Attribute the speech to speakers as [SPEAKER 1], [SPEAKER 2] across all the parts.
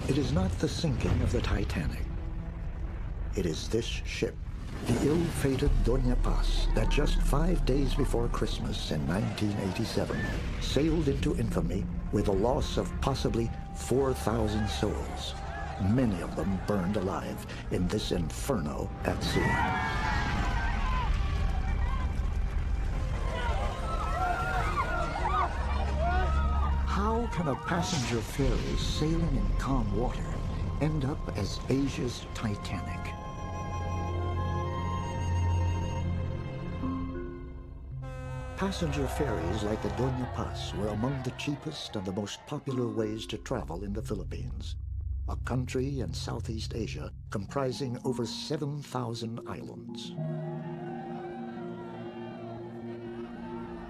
[SPEAKER 1] It is not the sinking of the Titanic. It is this ship, the ill-fated Doña Paz, that just 5 days before Christmas in 1987 sailed into infamy with a loss of possibly 4,000 souls, many of them burned alive in this inferno at sea. How can a passenger ferry sailing in calm water end up as Asia's Titanic? Passenger ferries like the Doña Paz were among the cheapest and the most popular ways to travel in the Philippines, a country in Southeast Asia comprising over 7,000 islands.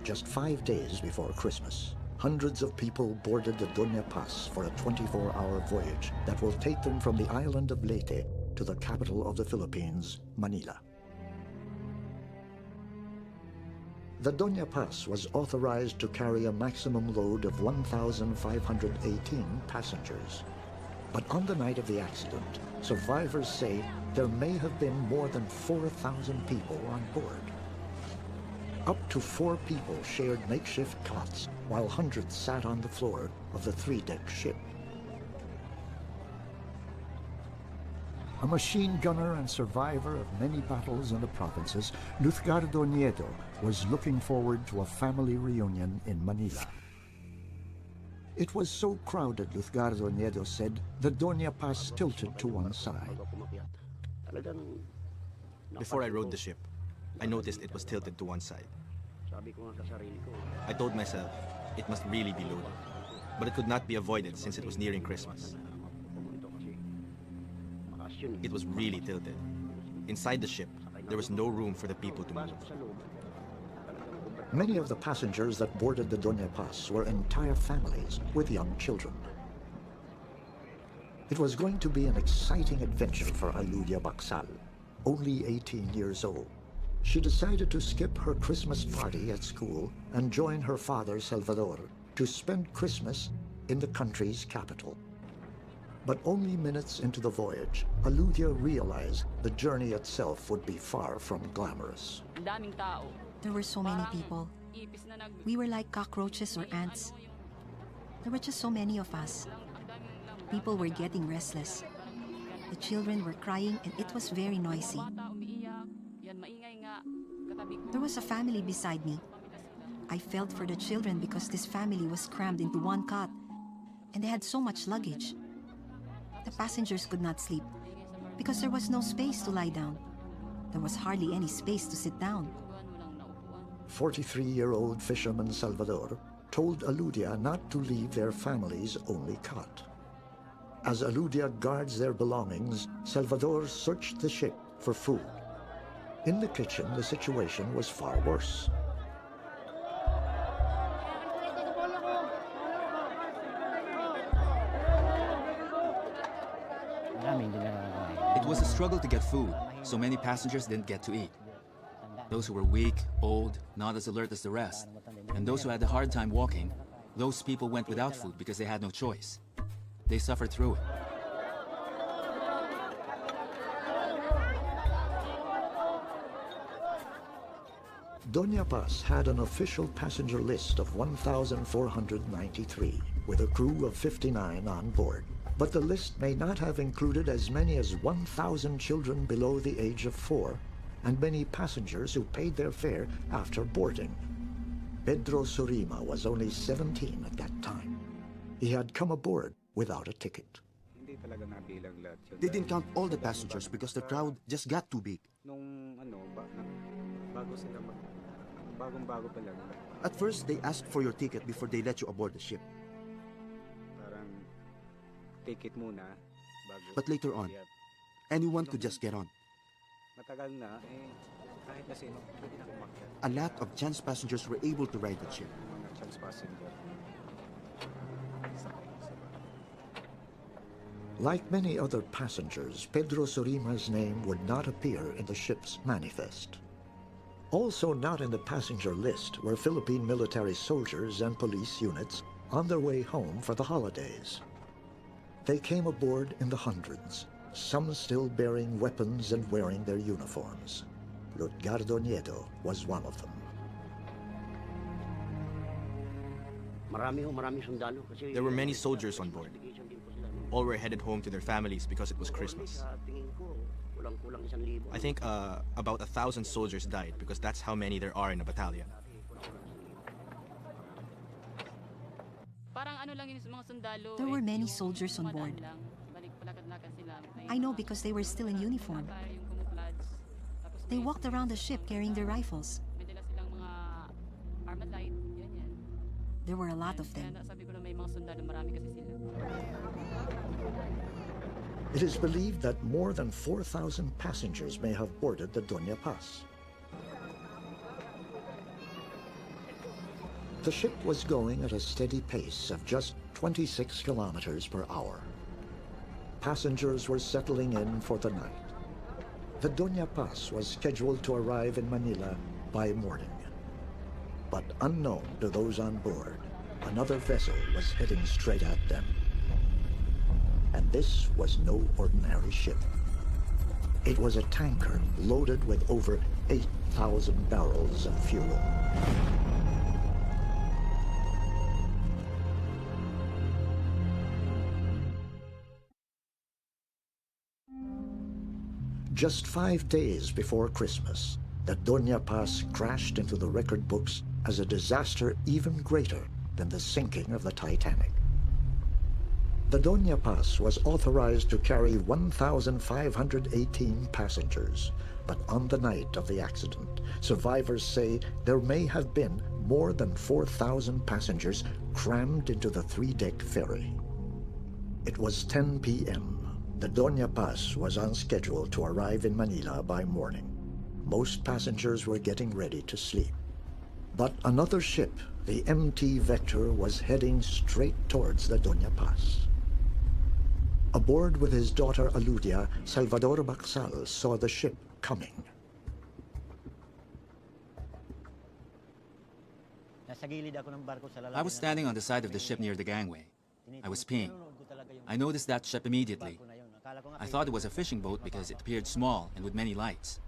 [SPEAKER 1] Just 5 days before Christmas, hundreds of people boarded the Doña Paz for a 24-hour voyage that will take them from the island of Leyte to the capital of the Philippines, Manila. The Doña Paz was authorized to carry a maximum load of 1,518 passengers. But on the night of the accident, survivors say there may have been more than 4,000 people on board. Up to 4 people shared makeshift cots, while hundreds sat on the floor of the 3-deck ship. A machine gunner and survivor of many battles in the provinces, Luzgardo Nieto was looking forward to a family reunion in Manila. It was so crowded, Luzgardo Nieto said, the Doña Paz tilted to one side.
[SPEAKER 2] Before I rode the ship, I noticed it was tilted to one side. I told myself it must really be loaded, but it could not be avoided since it was nearing Christmas. It was really tilted. Inside the ship, there was no room for the people to move.
[SPEAKER 1] Many of the passengers that boarded the Doña Paz were entire families with young children. It was going to be an exciting adventure for Aludia Baksal, only 18 years old. She decided to skip her Christmas party at school and join her father, Salvador, to spend Christmas in the country's capital. But only minutes into the voyage, Aludia realized the journey itself would be far from glamorous.
[SPEAKER 3] There were so many people. We were like cockroaches or ants. There were just so many of us. People were getting restless. The children were crying and it was very noisy. There was a family beside me. I felt for the children because this family was crammed into one cot and they had so much luggage. The passengers could not sleep because there was no space to lie down. There was hardly any space to sit down.
[SPEAKER 1] 43-year-old fisherman Salvador told Aludia not to leave their family's only cot. As Aludia guards their belongings, Salvador searched the ship for food. In the kitchen, the situation was far worse.
[SPEAKER 4] It was a struggle to get food, so many passengers didn't get to eat. Those who were weak, old, not as alert as the rest, and those who had a hard time walking, those people went without food because they had no choice. They suffered through it.
[SPEAKER 1] Doña Paz had an official passenger list of 1,493, with a crew of 59 on board. But the list may not have included as many as 1,000 children below the age of 4, and many passengers who paid their fare after boarding. Pedro Surima was only 17 at that time. He had come aboard without a ticket.
[SPEAKER 5] They didn't count all the passengers because the crowd just got too big. At first, they asked for your ticket before they let you aboard the ship. But later on, anyone could just get on. A lot of chance passengers were able to ride the ship.
[SPEAKER 1] Like many other passengers, Pedro Surima's name would not appear in the ship's manifest. Also not in the passenger list were Philippine military soldiers and police units on their way home for the holidays. They came aboard in the hundreds, some still bearing weapons and wearing their uniforms. Lutgardo Nieto was one of them.
[SPEAKER 2] There were many soldiers on board. All were headed home to their families because it was Christmas. I think about 1,000 soldiers died because that's how many there are in a battalion.
[SPEAKER 3] There were many soldiers on board. I know because they were still in uniform. They walked around the ship carrying their rifles. There were a lot of them.
[SPEAKER 1] It is believed that more than 4,000 passengers may have boarded the Doña Paz. The ship was going at a steady pace of just 26 kilometers per hour. Passengers were settling in for the night. The Doña Paz was scheduled to arrive in Manila by morning. But unknown to those on board, another vessel was heading straight at them. And this was no ordinary ship. It was a tanker loaded with over 8,000 barrels of fuel. Just 5 days before Christmas, the Doña Paz crashed into the record books as a disaster even greater than the sinking of the Titanic. The Doña Paz was authorized to carry 1,518 passengers, but on the night of the accident, survivors say there may have been more than 4,000 passengers crammed into the 3-deck ferry. It was 10 p.m. The Doña Paz was on schedule to arrive in Manila by morning. Most passengers were getting ready to sleep. But another ship, the MT Vector, was heading straight towards the Doña Paz. Aboard with his daughter Aludia, Salvador Baxal saw the ship coming.
[SPEAKER 4] I was standing on the side of the ship near the gangway. I was peeing. I noticed that ship immediately. I thought it was a fishing boat because it appeared small and with many lights.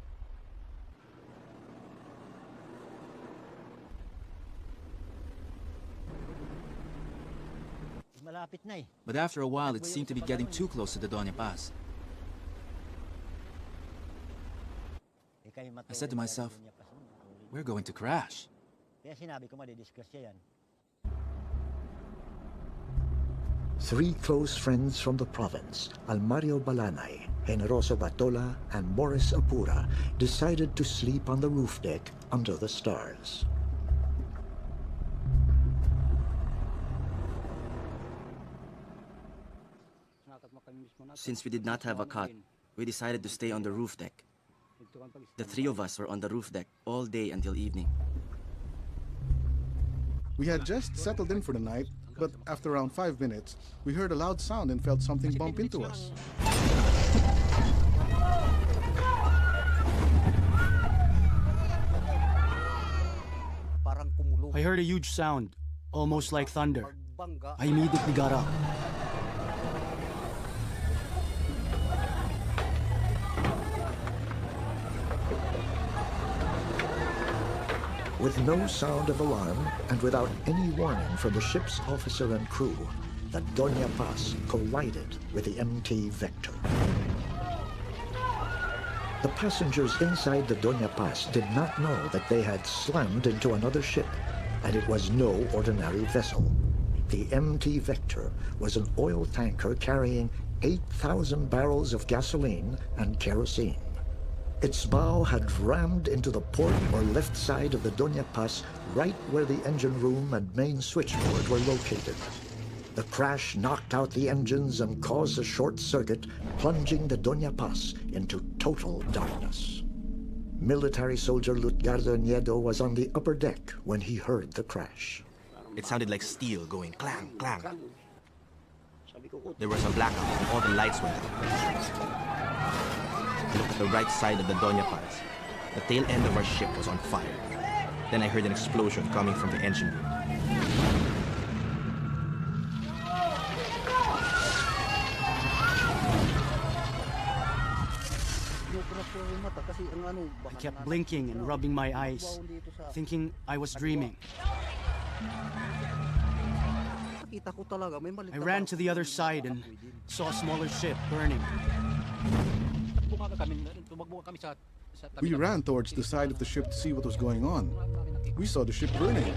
[SPEAKER 4] But after a while, it seemed to be getting too close to the Doña Paz. I said to myself, we're going to crash.
[SPEAKER 1] Three close friends from the province, Almario Balanay, Generoso Batola, and Morris Apura, decided to sleep on the roof deck under the stars.
[SPEAKER 6] Since we did not have a cot, we decided to stay on the roof deck. The three of us were on the roof deck all day until evening.
[SPEAKER 7] We had just settled in for the night, but after around 5 minutes, we heard a loud sound and felt something bump into us.
[SPEAKER 8] I heard a huge sound, almost like thunder. I immediately got up.
[SPEAKER 1] With no sound of alarm and without any warning from the ship's officer and crew, the Doña Paz collided with the MT Vector. The passengers inside the Doña Paz did not know that they had slammed into another ship, and it was no ordinary vessel. The MT Vector was an oil tanker carrying 8,000 barrels of gasoline and kerosene. Its bow had rammed into the port or left side of the Doña Paz, right where the engine room and main switchboard were located. The crash knocked out the engines and caused a short circuit, plunging the Doña Paz into total darkness. Military soldier Lutgardo Nieto was on the upper deck when he heard the crash.
[SPEAKER 2] It sounded like steel going clang, clang. There was a blackout. All the lights went out. I looked at the right side of the Doña Paz. The tail end of our ship was on fire. Then I heard an explosion coming from the engine room.
[SPEAKER 8] I kept blinking and rubbing my eyes, thinking I was dreaming. I ran to the other side and saw a smaller ship burning.
[SPEAKER 7] We ran towards the side of the ship to see what was going on. We saw the ship burning.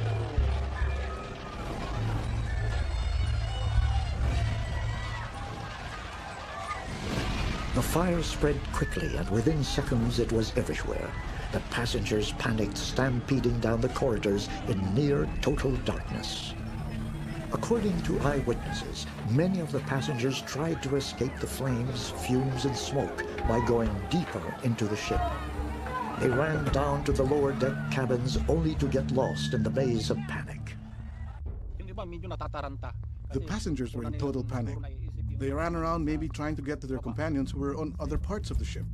[SPEAKER 1] The fire spread quickly, and within seconds it was everywhere. The passengers panicked, stampeding down the corridors in near total darkness. According to eyewitnesses, many of the passengers tried to escape the flames, fumes, and smoke by going deeper into the ship. They ran down to the lower deck cabins only to get lost in the maze of panic.
[SPEAKER 7] The passengers were in total panic. They ran around, maybe trying to get to their companions who were on other parts of the ship.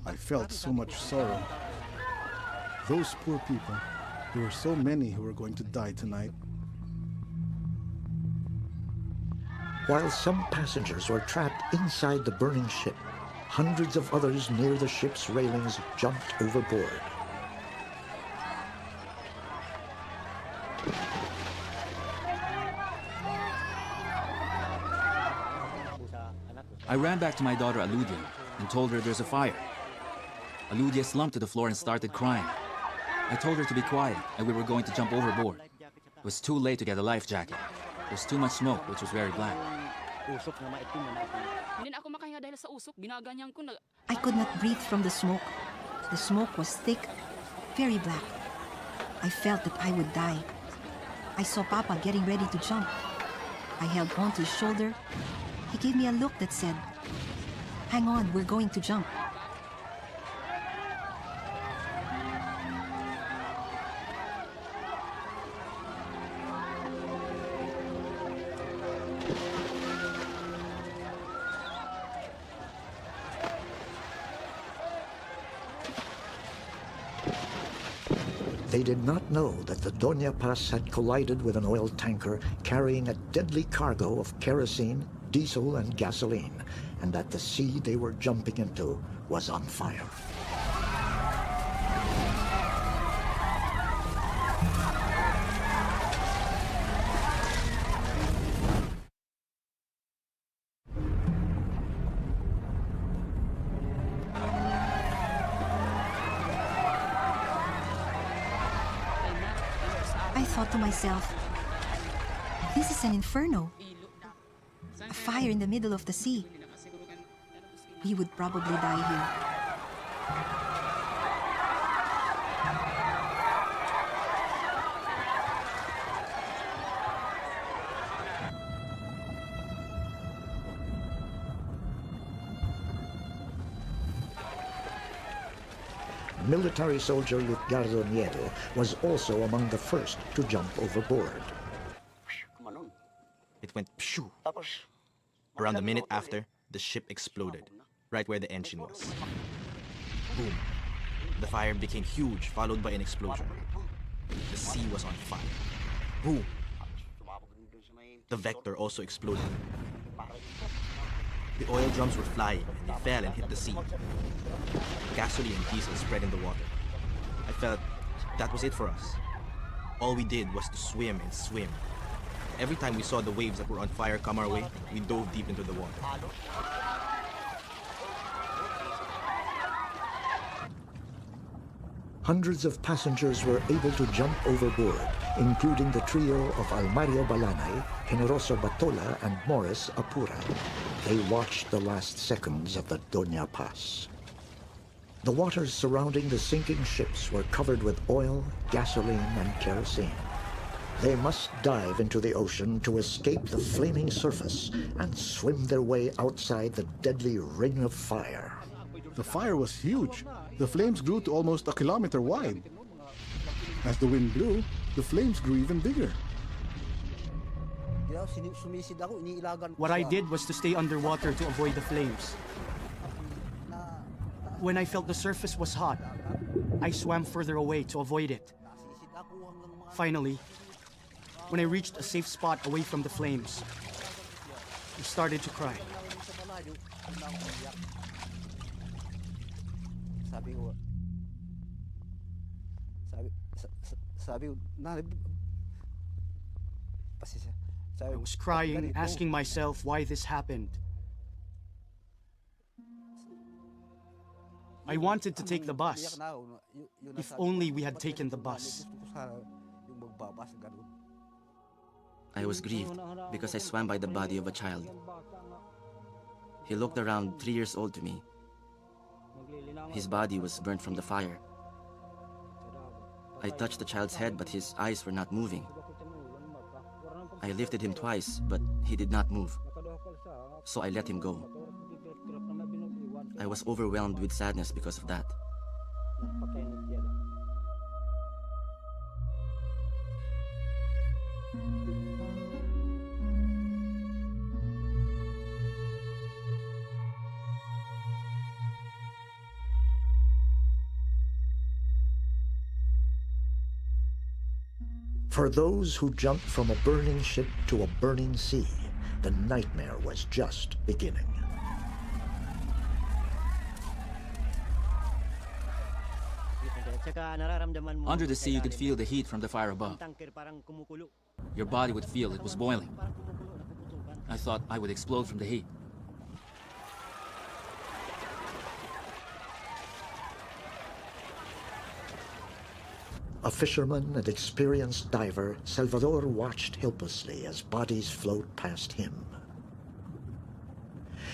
[SPEAKER 7] I felt so much sorrow. Those poor people. There were so many who were going to die tonight.
[SPEAKER 1] While some passengers were trapped inside the burning ship, hundreds of others near the ship's railings jumped overboard.
[SPEAKER 4] I ran back to my daughter Aludia and told her there's a fire. Aludia slumped to the floor and started crying. I told her to be quiet and we were going to jump overboard. It was too late to get a life jacket. There was too much smoke, which was very black.
[SPEAKER 3] I could not breathe from the smoke. The smoke was thick, very black. I felt that I would die. I saw Papa getting ready to jump. I held on to his shoulder. He gave me a look that said, "Hang on, we're going to jump."
[SPEAKER 1] They did not know that the Doña Paz had collided with an oil tanker carrying a deadly cargo of kerosene, diesel, and gasoline, and that the sea they were jumping into was on fire.
[SPEAKER 3] I thought to myself, this is an inferno. A fire in the middle of the sea. We would probably die here.
[SPEAKER 1] Military soldier Lutgardo Nieto was also among the first to jump overboard.
[SPEAKER 2] It went pshoo. Around a minute after, the ship exploded, right where the engine was. Boom. The fire became huge, followed by an explosion. The sea was on fire. Boom. The Vector also exploded. The oil drums were flying, and they fell and hit the sea. Gasoline and diesel spread in the water. I felt that was it for us. All we did was to swim and swim. Every time we saw the waves that were on fire come our way, we dove deep into the water.
[SPEAKER 1] Hundreds of passengers were able to jump overboard, including the trio of Almario Balanay, Generoso Batola, and Morris Apura. They watched the last seconds of the Doña Paz. The waters surrounding the sinking ships were covered with oil, gasoline, and kerosene. They must dive into the ocean to escape the flaming surface and swim their way outside the deadly ring of fire.
[SPEAKER 7] The fire was huge. The flames grew to almost a kilometer wide. As the wind blew, the flames grew even bigger.
[SPEAKER 8] What I did was to stay underwater to avoid the flames. When I felt the surface was hot, I swam further away to avoid it. Finally, when I reached a safe spot away from the flames, I started to cry. I was crying, asking myself why this happened. I wanted to take the bus. If only we had taken the bus.
[SPEAKER 6] I was grieved because I swam by the body of a child. He looked around 3 years old to me. His body was burnt from the fire. I touched the child's head, but his eyes were not moving. I lifted him twice, but he did not move. So I let him go. I was overwhelmed with sadness because of that.
[SPEAKER 1] For those who jumped from a burning ship to a burning sea, the nightmare was just beginning.
[SPEAKER 4] Under the sea, you could feel the heat from the fire above. Your body would feel it was boiling. I thought I would explode from the heat.
[SPEAKER 1] A fisherman and experienced diver, Salvador watched helplessly as bodies flowed past him.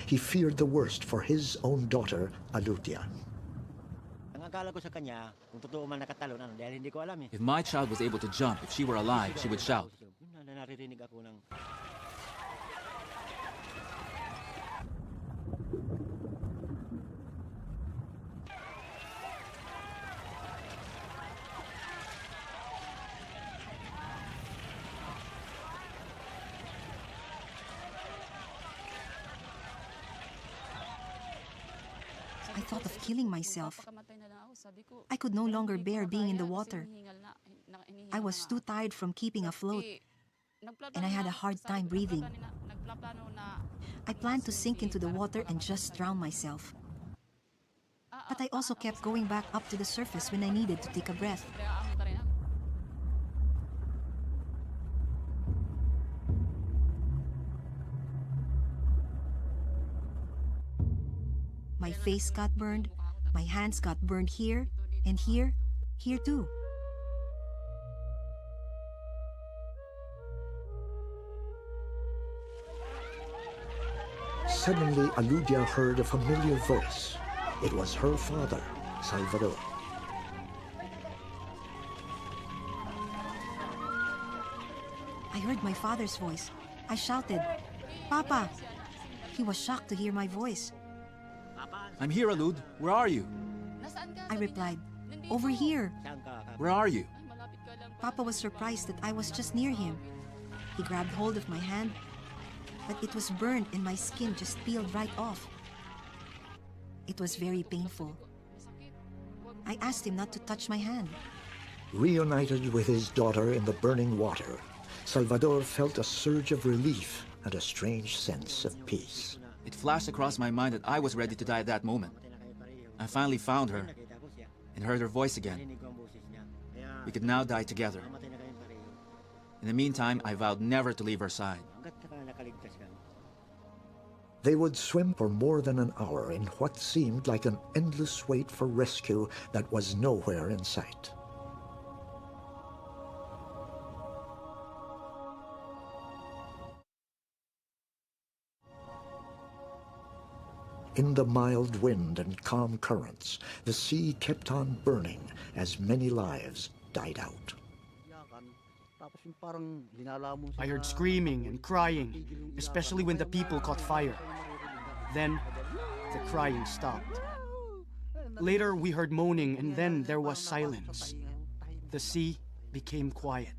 [SPEAKER 1] He feared the worst for his own daughter, Alutia.
[SPEAKER 4] If my child was able to jump, if she were alive, she would shout.
[SPEAKER 3] I thought of killing myself. I could no longer bear being in the water. I was too tired from keeping afloat, and I had a hard time breathing. I planned to sink into the water and just drown myself. But I also kept going back up to the surface when I needed to take a breath. My face got burned, my hands got burned here, and here too.
[SPEAKER 1] Suddenly, Aludia heard a familiar voice. It was her father, Salvador.
[SPEAKER 3] I heard my father's voice. I shouted, "Papa!" He was shocked to hear my voice.
[SPEAKER 4] I'm here, Alud. Where are you?
[SPEAKER 3] I replied, "Over here."
[SPEAKER 4] Where are you?
[SPEAKER 3] Papa was surprised that I was just near him. He grabbed hold of my hand, but it was burned and my skin just peeled right off. It was very painful. I asked him not to touch my hand.
[SPEAKER 1] Reunited with his daughter in the burning water, Salvador felt a surge of relief and a strange sense of peace.
[SPEAKER 4] It flashed across my mind that I was ready to die at that moment. I finally found her and heard her voice again. We could now die together. In the meantime, I vowed never to leave her side.
[SPEAKER 1] They would swim for more than an hour in what seemed like an endless wait for rescue that was nowhere in sight. In the mild wind and calm currents, the sea kept on burning as many lives died out.
[SPEAKER 8] I heard screaming and crying, especially when the people caught fire. Then, the crying stopped. Later, we heard moaning, and then there was silence. The sea became quiet.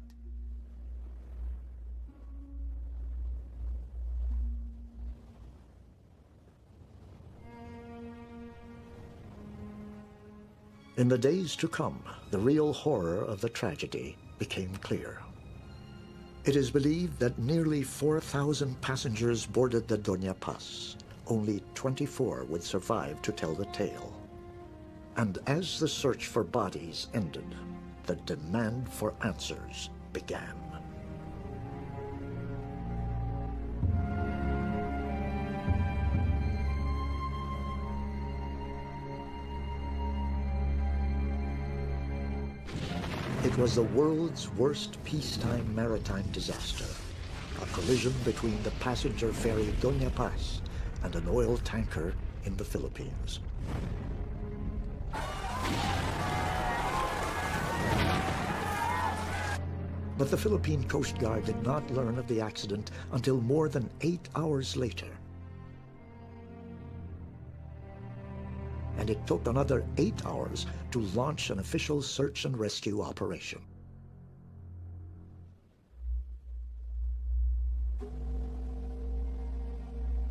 [SPEAKER 1] In the days to come, the real horror of the tragedy became clear. It is believed that nearly 4,000 passengers boarded the Doña Paz. Only 24 would survive to tell the tale. And as the search for bodies ended, the demand for answers began. It was the world's worst peacetime maritime disaster, a collision between the passenger ferry Doña Paz and an oil tanker in the Philippines. But the Philippine Coast Guard did not learn of the accident until more than 8 hours later. And it took another 8 hours to launch an official search and rescue operation.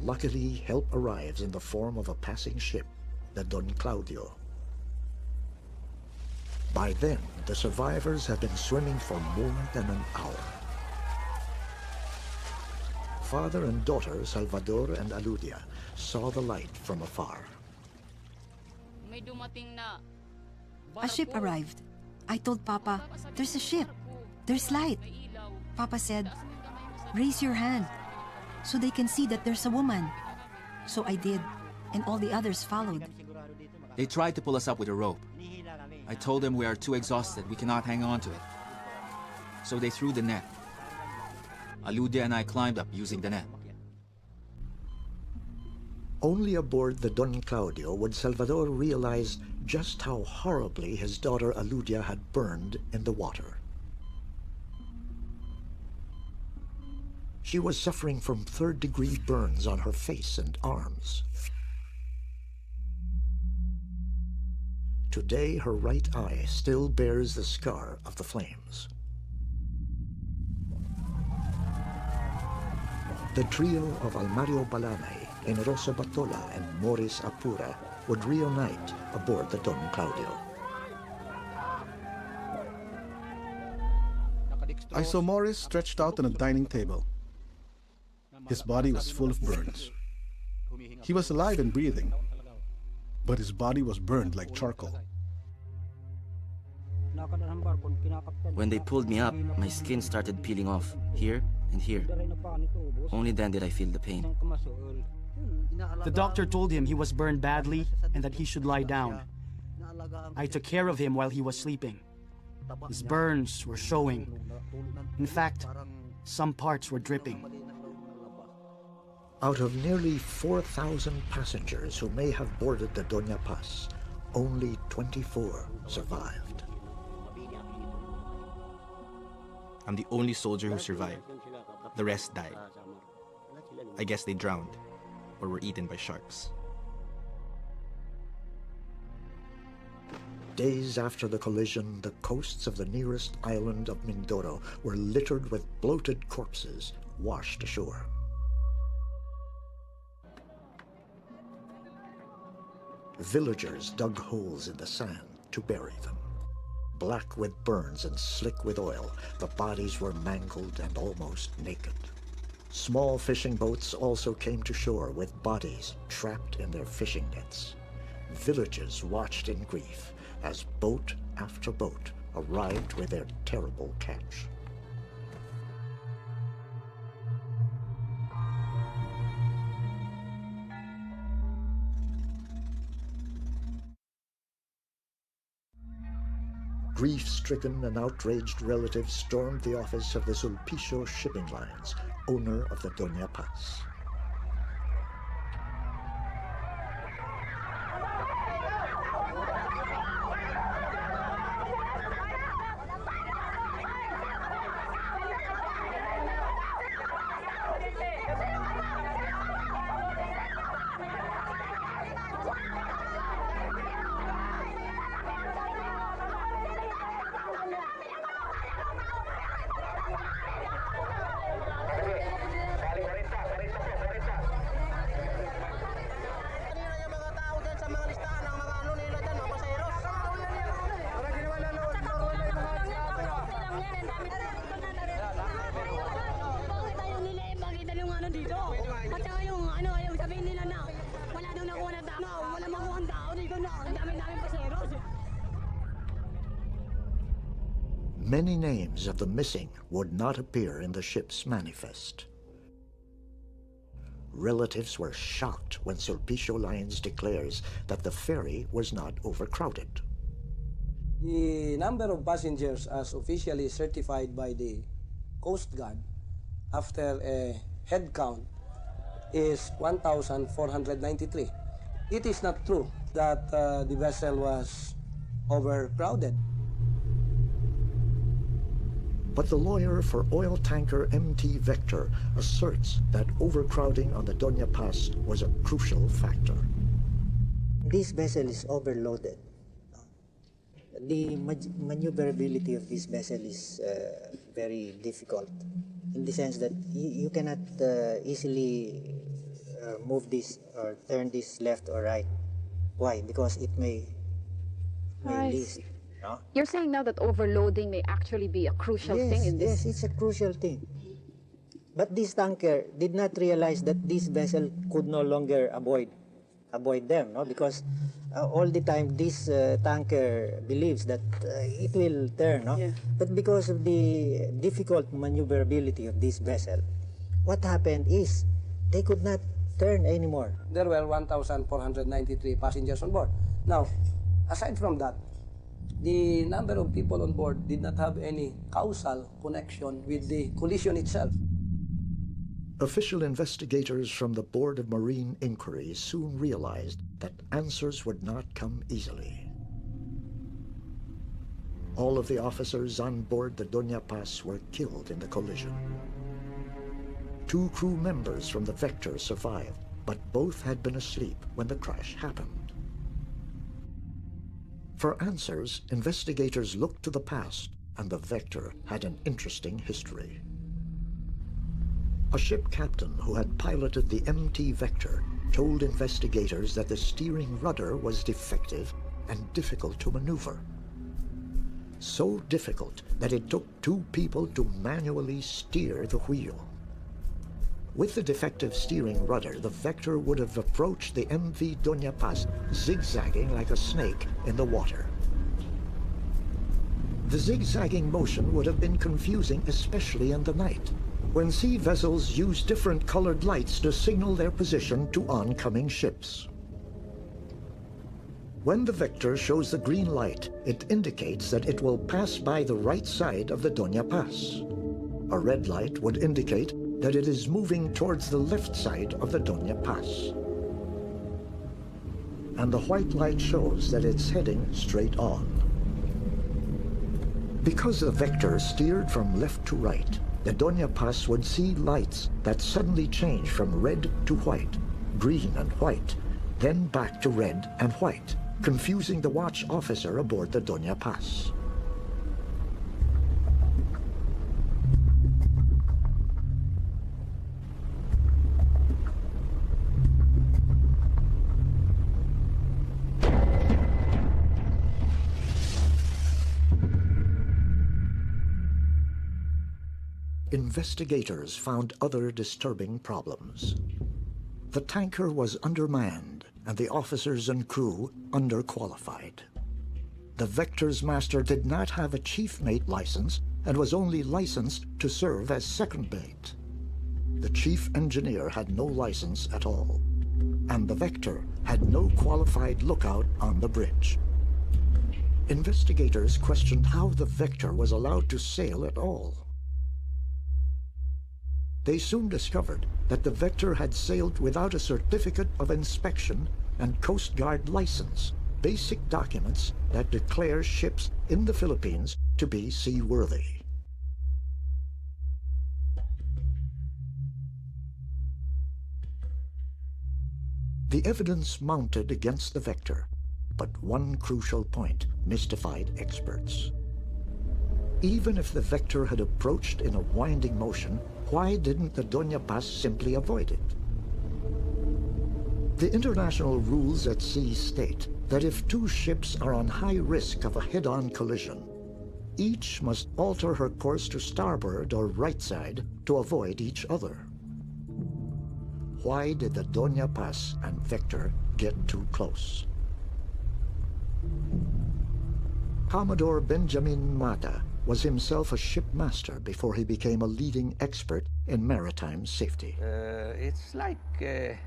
[SPEAKER 1] Luckily, help arrives in the form of a passing ship, the Don Claudio. By then, the survivors had been swimming for more than an hour. Father and daughter, Salvador and Aludia, saw the light from afar.
[SPEAKER 3] A ship arrived. I told Papa, "There's a ship. There's light." Papa said, "Raise your hand so they can see that there's a woman." So I did, and all the others followed.
[SPEAKER 4] They tried to pull us up with a rope. I told them we are too exhausted, we cannot hang on to it. So they threw the net. Aludia and I climbed up using the net.
[SPEAKER 1] Only aboard the Don Claudio would Salvador realize just how horribly his daughter Aludia had burned in the water. She was suffering from third-degree burns on her face and arms. Today, her right eye still bears the scar of the flames. The trio of Almario Balanay, Enrosa Batola, and Morris Apura would reunite aboard the Don Claudio.
[SPEAKER 7] I saw Morris stretched out on a dining table. His body was full of burns. He was alive and breathing, but his body was burned like charcoal.
[SPEAKER 6] When they pulled me up, my skin started peeling off, here and here. Only then did I feel the pain.
[SPEAKER 8] The doctor told him he was burned badly and that he should lie down. I took care of him while he was sleeping. His burns were showing. In fact, some parts were dripping.
[SPEAKER 1] Out of nearly 4,000 passengers who may have boarded the Doña Paz, only 24 survived.
[SPEAKER 2] I'm the only soldier who survived. The rest died. I guess they drowned or were eaten by sharks.
[SPEAKER 1] Days after the collision, the coasts of the nearest island of Mindoro were littered with bloated corpses washed ashore. Villagers dug holes in the sand to bury them. Black with burns and slick with oil, the bodies were mangled and almost naked. Small fishing boats also came to shore with bodies trapped in their fishing nets. Villages watched in grief as boat after boat arrived with their terrible catch. Grief-stricken and outraged relatives stormed the office of the Sulpicio Shipping Lines, owner of the Doña Paz. Many names of the missing would not appear in the ship's manifest. Relatives were shocked when Sulpicio Lines declares that the ferry was not overcrowded.
[SPEAKER 9] The number of passengers as officially certified by the Coast Guard after a head count is 1,493. It is not true that the vessel was overcrowded.
[SPEAKER 1] But the lawyer for oil tanker MT Vector asserts that overcrowding on the Doña Paz was a crucial factor.
[SPEAKER 10] This vessel is overloaded. The maneuverability of this vessel is very difficult in the sense that you cannot easily move this or turn this left or right. Why? Because it may least. No?
[SPEAKER 11] You're saying now that overloading may actually be a crucial thing in this?
[SPEAKER 10] Yes, it's a crucial thing. But this tanker did not realize that this vessel could no longer avoid them, no? Because all the time this tanker believes that it will turn, no?
[SPEAKER 11] Yeah.
[SPEAKER 10] But because of the difficult maneuverability of this vessel, what happened is they could not turn anymore.
[SPEAKER 9] There were 1,493 passengers on board. Now, aside from that, the number of people on board did not have any causal connection with the collision itself.
[SPEAKER 1] Official investigators from the Board of Marine Inquiry soon realized that answers would not come easily. All of the officers on board the Doña Paz were killed in the collision. 2 crew members from the Vector survived, but both had been asleep when the crash happened. For answers, investigators looked to the past, and the Vector had an interesting history. A ship captain who had piloted the MT Vector told investigators that the steering rudder was defective and difficult to maneuver. So difficult that it took 2 people to manually steer the wheel. With the defective steering rudder, the Vector would have approached the MV Doña Paz, zigzagging like a snake in the water. The zigzagging motion would have been confusing, especially in the night, when sea vessels use different colored lights to signal their position to oncoming ships. When the Vector shows the green light, it indicates that it will pass by the right side of the Doña Paz. A red light would indicate that it is moving towards the left side of the Doña Paz. And the white light shows that it's heading straight on. Because the Vector steered from left to right, the Doña Paz would see lights that suddenly change from red to white, green and white, then back to red and white, confusing the watch officer aboard the Doña Paz. Investigators found other disturbing problems. The tanker was undermanned and the officers and crew underqualified. The Vector's master did not have a chief mate license and was only licensed to serve as second mate. The chief engineer had no license at all, and the Vector had no qualified lookout on the bridge. Investigators questioned how the Vector was allowed to sail at all. They soon discovered that the Vector had sailed without a certificate of inspection and Coast Guard license, basic documents that declare ships in the Philippines to be seaworthy. The evidence mounted against the Vector, but one crucial point mystified experts. Even if the Vector had approached in a winding motion, why didn't the Doña Paz simply avoid it? The international rules at sea state that if 2 ships are on high risk of a head-on collision, each must alter her course to starboard or right side to avoid each other. Why did the Doña Paz and Vector get too close? Commodore Benjamin Mata was himself a shipmaster before he became a leading expert in maritime safety.
[SPEAKER 12] It's like a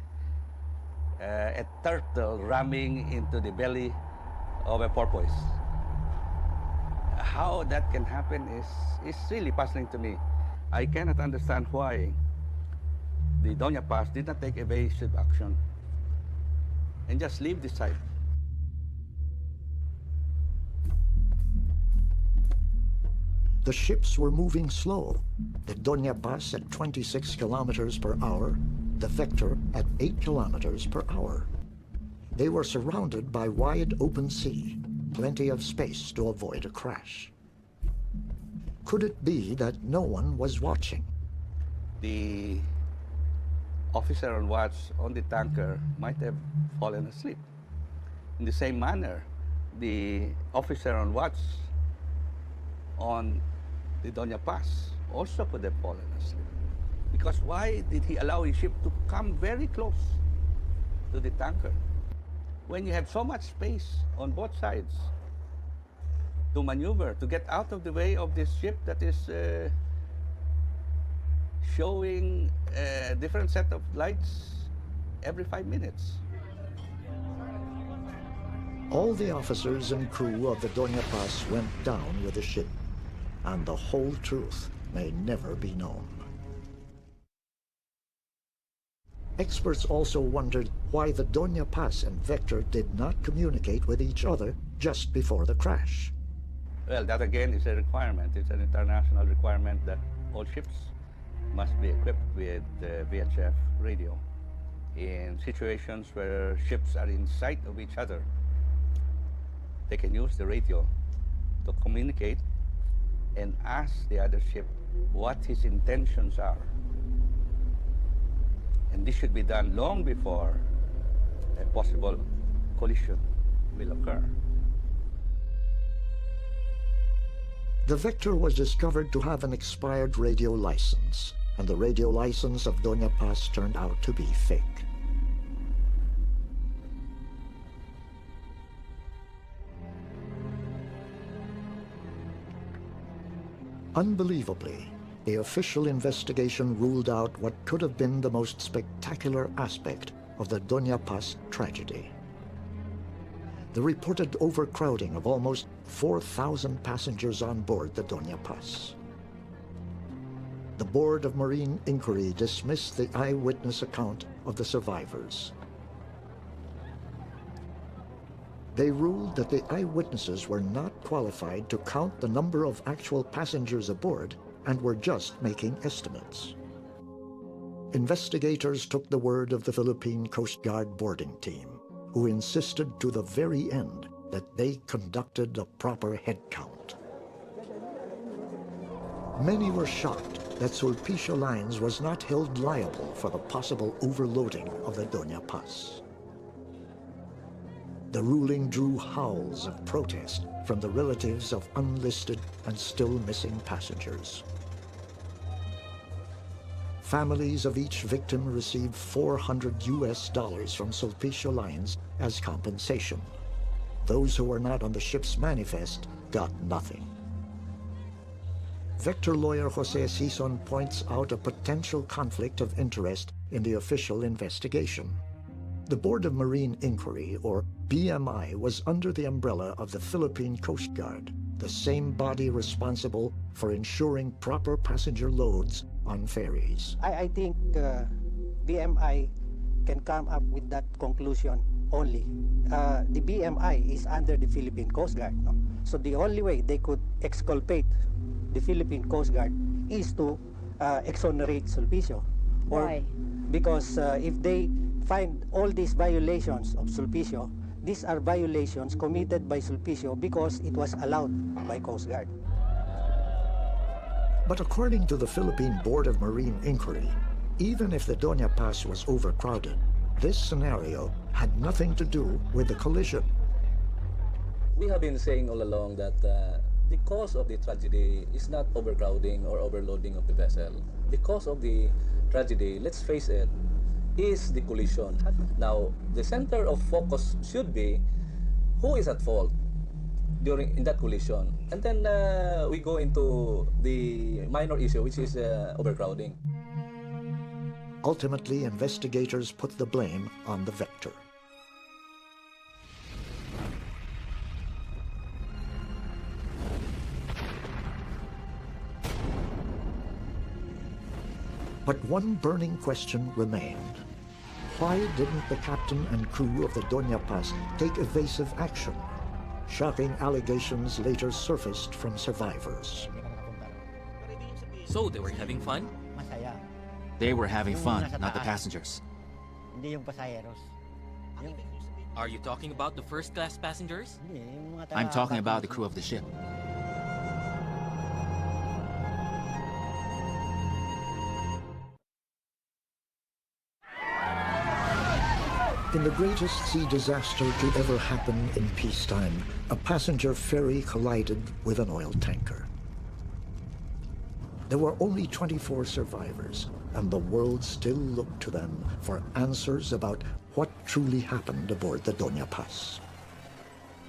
[SPEAKER 12] turtle ramming into the belly of a porpoise. How that can happen is really puzzling to me. I cannot understand why the Doña Paz did not take evasive action and just leave this site.
[SPEAKER 1] The ships were moving slow. The Doña Paz at 26 kilometers per hour, the Vector at 8 kilometers per hour. They were surrounded by wide open sea, plenty of space to avoid a crash. Could it be that no one was watching?
[SPEAKER 12] The officer on watch on the tanker might have fallen asleep. In the same manner, the officer on watch on the Doña Paz also could have fallen asleep. Because why did he allow his ship to come very close to the tanker when you have so much space on both sides to maneuver, to get out of the way of this ship that is showing a different set of lights every 5 minutes?
[SPEAKER 1] All the officers and crew of the Doña Paz went down with the ship, and the whole truth may never be known. Experts also wondered why the Doña Paz and Vector did not communicate with each other just before the crash.
[SPEAKER 12] Well, that again is a requirement. It's an international requirement that all ships must be equipped with VHF radio. In situations where ships are in sight of each other, they can use the radio to communicate and ask the other ship what his intentions are. And this should be done long before a possible collision will occur.
[SPEAKER 1] The Vector was discovered to have an expired radio license, and the radio license of Doña Paz turned out to be fake. Unbelievably, the official investigation ruled out what could have been the most spectacular aspect of the Doña Paz tragedy. The reported overcrowding of almost 4,000 passengers on board the Doña Paz. The Board of Marine Inquiry dismissed the eyewitness account of the survivors. They ruled that the eyewitnesses were not qualified to count the number of actual passengers aboard and were just making estimates. Investigators took the word of the Philippine Coast Guard boarding team, who insisted to the very end that they conducted a proper head count. Many were shocked that Sulpicio Lines was not held liable for the possible overloading of the Doña Paz. The ruling drew howls of protest from the relatives of unlisted and still missing passengers. Families of each victim received $400 from Sulpicio Lines as compensation. Those who were not on the ship's manifest got nothing. Vector lawyer Jose Sison points out a potential conflict of interest in the official investigation. The Board of Marine Inquiry, or BMI, was under the umbrella of the Philippine Coast Guard, the same body responsible for ensuring proper passenger loads on ferries.
[SPEAKER 10] I think BMI can come up with that conclusion only. The BMI is under the Philippine Coast Guard, no? So the only way they could exculpate the Philippine Coast Guard is to exonerate Sulpicio.
[SPEAKER 11] Why?
[SPEAKER 10] Because if they find all these violations of Sulpicio, these are violations committed by Sulpicio because it was allowed by Coast Guard.
[SPEAKER 1] But according to the Philippine Board of Marine Inquiry, even if the Doña Paz was overcrowded, this scenario had nothing to do with the collision.
[SPEAKER 13] We have been saying all along that the cause of the tragedy is not overcrowding or overloading of the vessel. The cause of the tragedy, let's face it, is the collision. Now, the center of focus should be who is at fault. in that collision. And then we go into the minor issue, which is overcrowding.
[SPEAKER 1] Ultimately, investigators put the blame on the vector. But one burning question remained. Why didn't the captain and crew of the Doña Paz take evasive action? Shocking allegations later surfaced from survivors.
[SPEAKER 14] So they were having fun?
[SPEAKER 4] They were having fun, not the passengers.
[SPEAKER 14] Are you talking about the first-class passengers?
[SPEAKER 4] I'm talking about the crew of the ship.
[SPEAKER 1] In the greatest sea disaster to ever happen in peacetime, a passenger ferry collided with an oil tanker. There were only 24 survivors, and the world still looked to them for answers about what truly happened aboard the Doña Paz.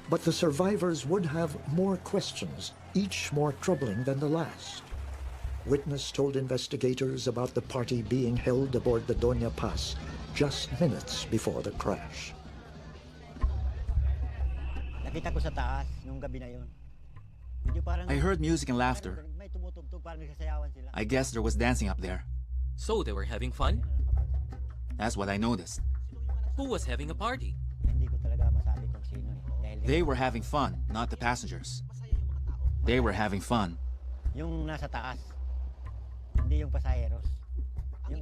[SPEAKER 1] But the survivors would have more questions, each more troubling than the last. Witness told investigators about the party being held aboard the Doña Paz just minutes before the crash.
[SPEAKER 4] I heard music and laughter. I guess there was dancing up there.
[SPEAKER 14] So they were having fun?
[SPEAKER 4] That's what I noticed.
[SPEAKER 14] Who was having a party?
[SPEAKER 4] They were having fun, not the passengers. They were having fun.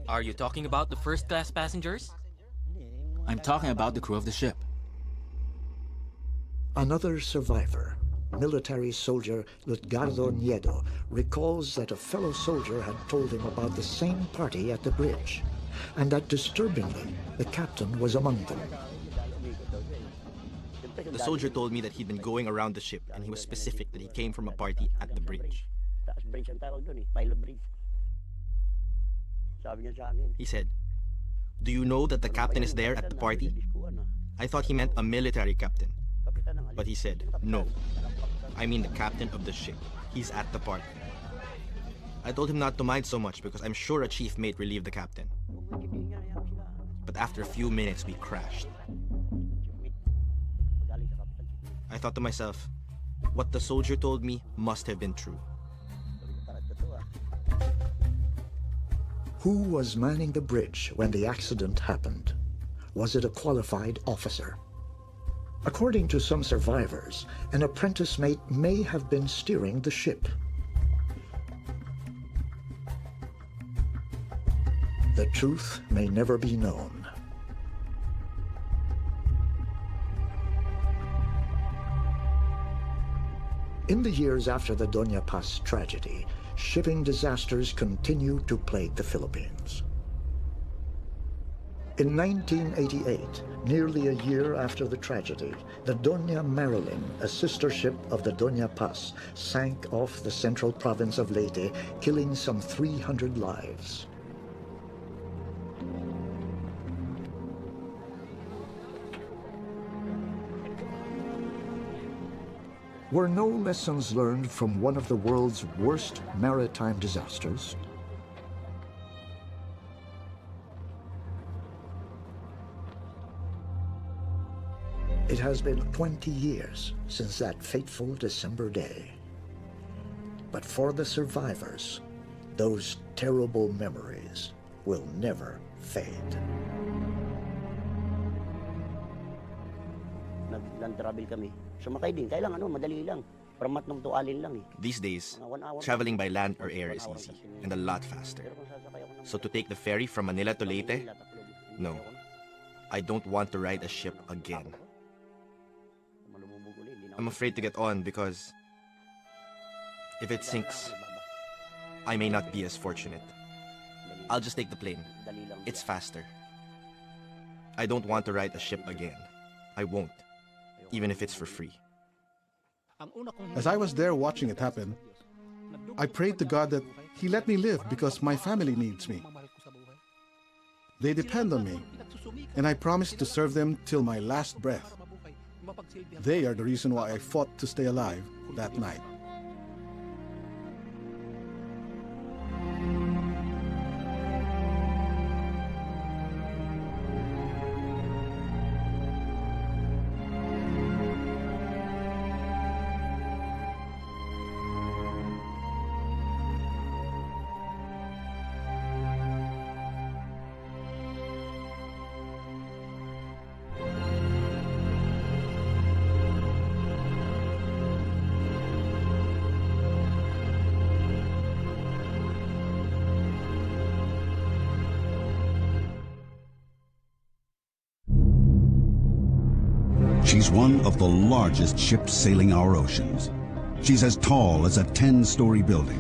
[SPEAKER 14] Are you talking about the first-class passengers?
[SPEAKER 4] I'm talking about the crew of the ship.
[SPEAKER 1] Another survivor, military soldier Lutgardo Nieto, recalls that a fellow soldier had told him about the same party at the bridge, and that disturbingly, the captain was among them.
[SPEAKER 2] The soldier told me that he'd been going around the ship, and he was specific that he came from a party at the bridge. He said, "Do you know that the captain is there at the party?" I thought he meant a military captain. But he said, "No, I mean the captain of the ship. He's at the party." I told him not to mind so much because I'm sure a chief mate relieved the captain. But after a few minutes, we crashed. I thought to myself, what the soldier told me must have been true.
[SPEAKER 1] Who was manning the bridge when the accident happened? Was it a qualified officer? According to some survivors, an apprentice mate may have been steering the ship. The truth may never be known. In the years after the Doña Paz tragedy, shipping disasters continued to plague the Philippines. In 1988, nearly a year after the tragedy, the Doña Marilyn, a sister ship of the Doña Paz, sank off the central province of Leyte, killing some 300 lives. Were no lessons learned from one of the world's worst maritime disasters? It has been 20 years since that fateful December day. But for the survivors, those terrible memories will never fade.
[SPEAKER 15] Nag-land travel kami. Sumakay din. Kaya lang, madali lang. Pramatnong to alin lang eh.
[SPEAKER 2] These days, traveling by land or air is easy and a lot faster. So to take the ferry from Manila to Leyte? No. I don't want to ride a ship again. I'm afraid to get on because if it sinks, I may not be as fortunate. I'll just take the plane. It's faster. I don't want to ride a ship again. I won't, even if it's for free.
[SPEAKER 7] As I was there watching it happen, I prayed to God that He let me live because my family needs me. They depend on me, and I promised to serve them till my last breath. They are the reason why I fought to stay alive that night.
[SPEAKER 16] She's one of the largest ships sailing our oceans. She's as tall as a 10-story building.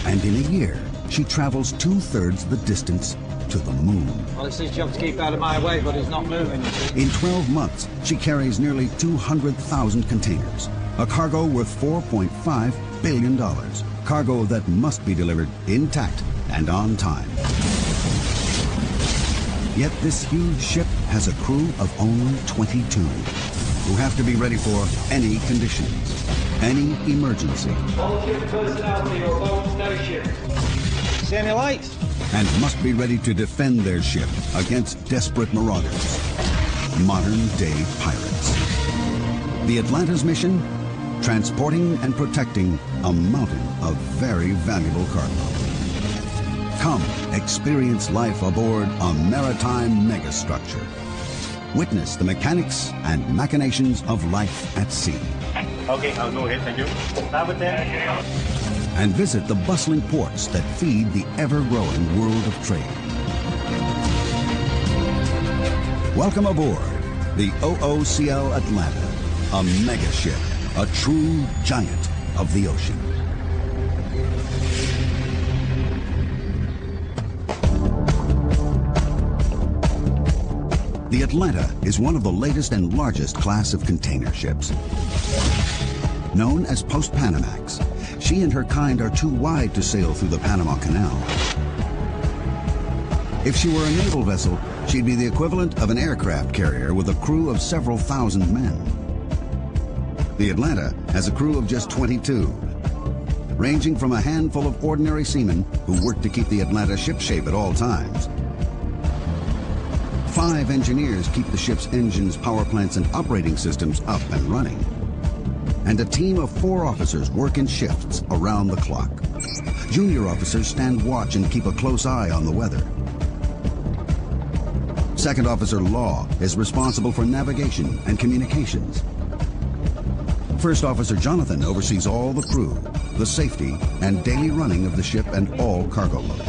[SPEAKER 16] And in a year, she travels 2/3 the distance to the moon.
[SPEAKER 17] Well, it's his job to keep out of my way, but he's not moving.
[SPEAKER 16] In 12 months, she carries nearly 200,000 containers, a cargo worth $4.5 billion, cargo that must be delivered intact and on time. Yet this huge ship has a crew of only 22, who have to be ready for any conditions, any emergency.
[SPEAKER 17] All ship personnel to your boat station. See any lights?
[SPEAKER 16] And must be ready to defend their ship against desperate marauders, modern-day pirates. The Atlanta's mission? Transporting and protecting a mountain of very valuable cargo. Come experience life aboard a maritime megastructure. Witness the mechanics and machinations of life at sea.
[SPEAKER 18] Okay, I'll go ahead, thank you.
[SPEAKER 16] And visit the bustling ports that feed the ever-growing world of trade. Welcome aboard the OOCL Atlanta, a mega ship, a true giant of the ocean. The Atlanta is one of the latest and largest class of container ships. Known as Post-Panamax, she and her kind are too wide to sail through the Panama Canal. If she were a naval vessel, she'd be the equivalent of an aircraft carrier with a crew of several thousand men. The Atlanta has a crew of just 22, ranging from a handful of ordinary seamen who work to keep the Atlanta shipshape at all times. 5 engineers keep the ship's engines, power plants, and operating systems up and running. And a team of 4 officers work in shifts around the clock. Junior officers stand watch and keep a close eye on the weather. Second Officer Law is responsible for navigation and communications. First Officer Jonathan oversees all the crew, the safety, and daily running of the ship and all cargo load.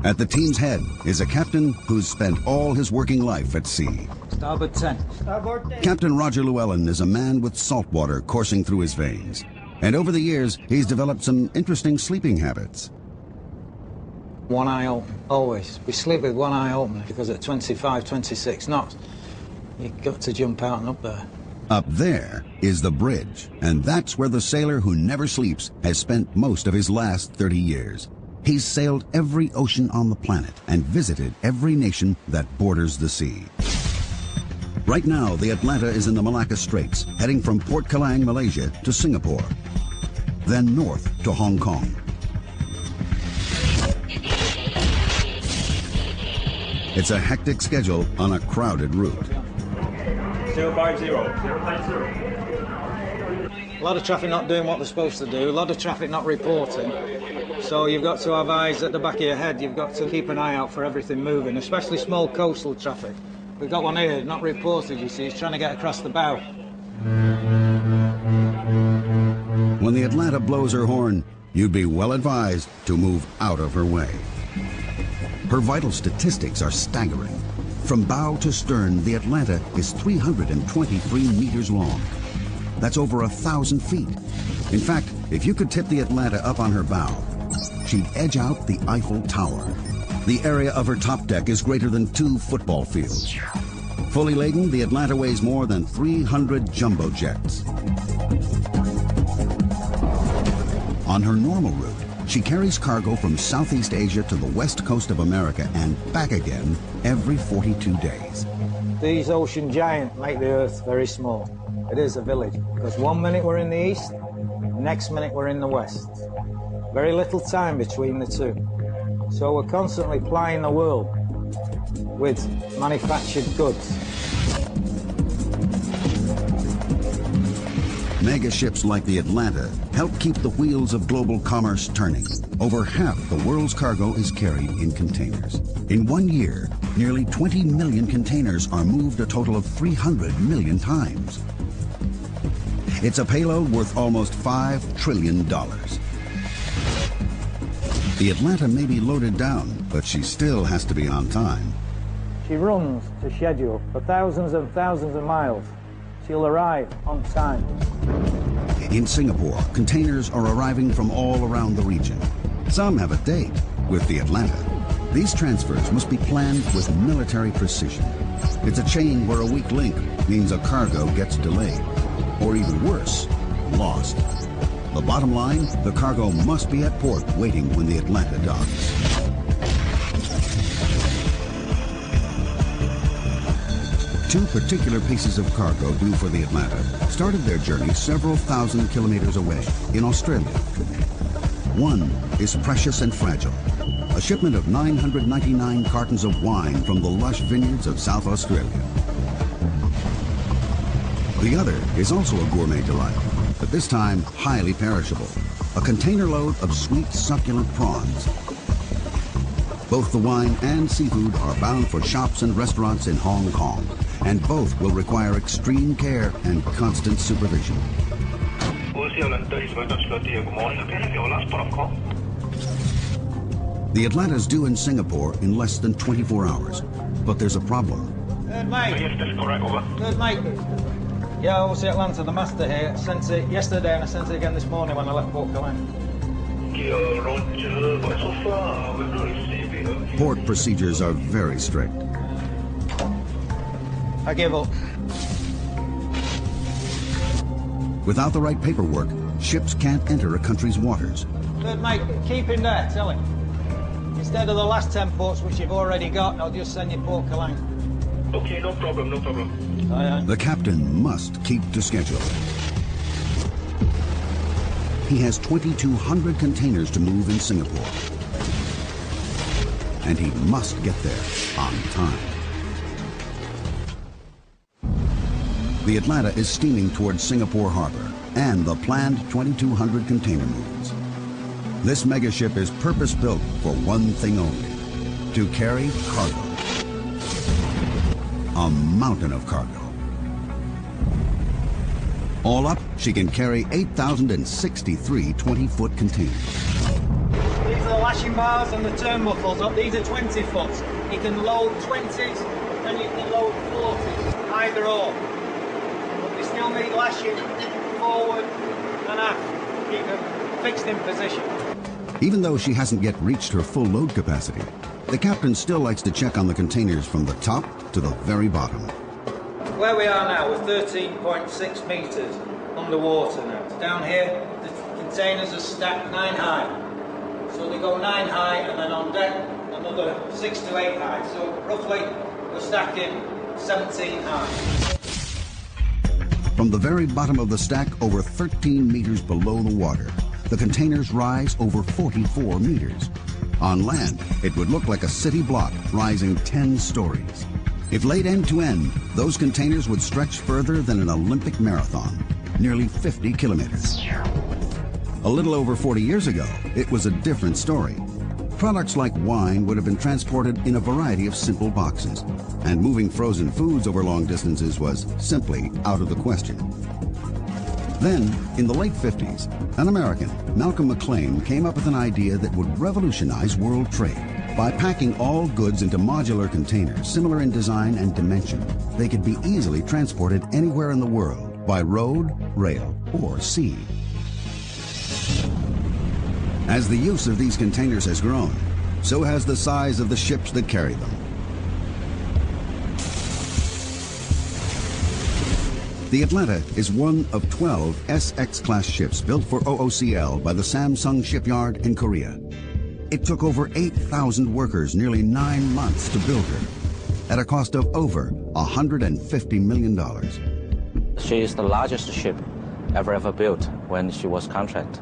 [SPEAKER 16] At the team's head is a captain who's spent all his working life at sea.
[SPEAKER 17] Starboard 10. Starboard 10.
[SPEAKER 16] Captain Roger Llewellyn is a man with salt water coursing through his veins. And over the years, he's developed some interesting sleeping habits.
[SPEAKER 17] One eye open, always. We sleep with one eye open because at 25, 26 knots, you've got to jump out and up there.
[SPEAKER 16] Up there is the bridge, and that's where the sailor who never sleeps has spent most of his last 30 years. He's sailed every ocean on the planet and visited every nation that borders the sea. Right now, the Atlanta is in the Malacca Straits, heading from Port Kelang, Malaysia, to Singapore, then north to Hong Kong. It's a hectic schedule on a crowded route.
[SPEAKER 18] 050.
[SPEAKER 17] A lot of traffic not doing what they're supposed to do, a lot of traffic not reporting. So you've got to have eyes at the back of your head. You've got to keep an eye out for everything moving, especially small coastal traffic. We've got one here, not reported, you see. He's trying to get across the bow.
[SPEAKER 16] When the Atlanta blows her horn, you'd be well advised to move out of her way. Her vital statistics are staggering. From bow to stern, the Atlanta is 323 meters long. That's over 1,000 feet. In fact, if you could tip the Atlanta up on her bow, she'd edge out the Eiffel Tower. The area of her top deck is greater than 2 football fields. Fully laden, the Atlanta weighs more than 300 jumbo jets. On her normal route, She carries cargo from Southeast Asia to the west coast of America and back again every 42 days.
[SPEAKER 17] These ocean giants make the Earth very small. It is a village, because one minute we're in the east, next minute we're in the west. Very little time between the two. So we're constantly plying the world with manufactured goods.
[SPEAKER 16] Mega ships like the Atlanta help keep the wheels of global commerce turning. Over half the world's cargo is carried in containers. In 1 year, nearly 20 million containers are moved a total of 300 million times. It's a payload worth almost $5 trillion. The Atlanta may be loaded down, but she still has to be on time.
[SPEAKER 17] She runs to schedule for thousands and thousands of miles. She'll arrive on time.
[SPEAKER 16] In Singapore, containers are arriving from all around the region. Some have a date with the Atlanta. These transfers must be planned with military precision. It's a chain where a weak link means a cargo gets delayed, or even worse, lost. The bottom line, the cargo must be at port waiting when the Atlanta docks. Two particular pieces of cargo due for the Atlanta started their journey several thousand kilometers away in Australia. One is precious and fragile, a shipment of 999 cartons of wine from the lush vineyards of South Australia. The other is also a gourmet delight, but this time highly perishable, a container load of sweet, succulent prawns. Both the wine and seafood are bound for shops and restaurants in Hong Kong, and both will require extreme care and constant supervision. The Atlanta's due in Singapore in less than 24 hours, but there's a problem.
[SPEAKER 17] Third mate. Yes, that's correct, over. Third mate. Yeah, obviously Atlanta, the master here, sent it yesterday and I sent it again this morning when I left Port Calais.
[SPEAKER 16] Port procedures are very strict.
[SPEAKER 17] I give up.
[SPEAKER 16] Without the right paperwork, ships can't enter a country's waters.
[SPEAKER 17] Third mate, keep him there, tell him. Instead of the last 10 ports which you've already got, I'll just send you Port Calais.
[SPEAKER 18] Okay, no problem, no problem.
[SPEAKER 16] The captain must keep to schedule. He has 2,200 containers to move in Singapore. And he must get there on time. The Atlanta is steaming towards Singapore Harbor and the planned 2,200 container moves. This megaship is purpose-built for one thing only, to carry cargo. A mountain of cargo. All up, she can carry 8,063 20-foot containers.
[SPEAKER 17] These are the lashing bars and the turnbuckles. These are 20 foot. You can load 20s and you can load 40s, either or. But we still need lashing forward and aft, keep them fixed in position.
[SPEAKER 16] Even though she hasn't yet reached her full load capacity, the captain still likes to check on the containers from the top to the very bottom.
[SPEAKER 17] Where we are now, we're 13.6 meters underwater now. Down here, the containers are stacked 9 high. So they go 9 high and then on deck another 6 to 8 high. So roughly we're stacking 17 high.
[SPEAKER 16] From the very bottom of the stack, over 13 meters below the water, the containers rise over 44 meters. On land, it would look like a city block rising 10 stories. If laid end to end, those containers would stretch further than an Olympic marathon, nearly 50 kilometers. A little over 40 years ago, it was a different story. Products like wine would have been transported in a variety of simple boxes, and moving frozen foods over long distances was simply out of the question. Then, in the late 50s, an American, Malcolm McLean, came up with an idea that would revolutionize world trade. By packing all goods into modular containers, similar in design and dimension, they could be easily transported anywhere in the world by road, rail, or sea. As the use of these containers has grown, so has the size of the ships that carry them. The Atlanta is one of 12 SX-class ships built for OOCL by the Samsung shipyard in Korea. It took over 8,000 workers nearly 9 months to build her, at a cost of over $150 million.
[SPEAKER 13] She is the largest ship ever built when she was contract.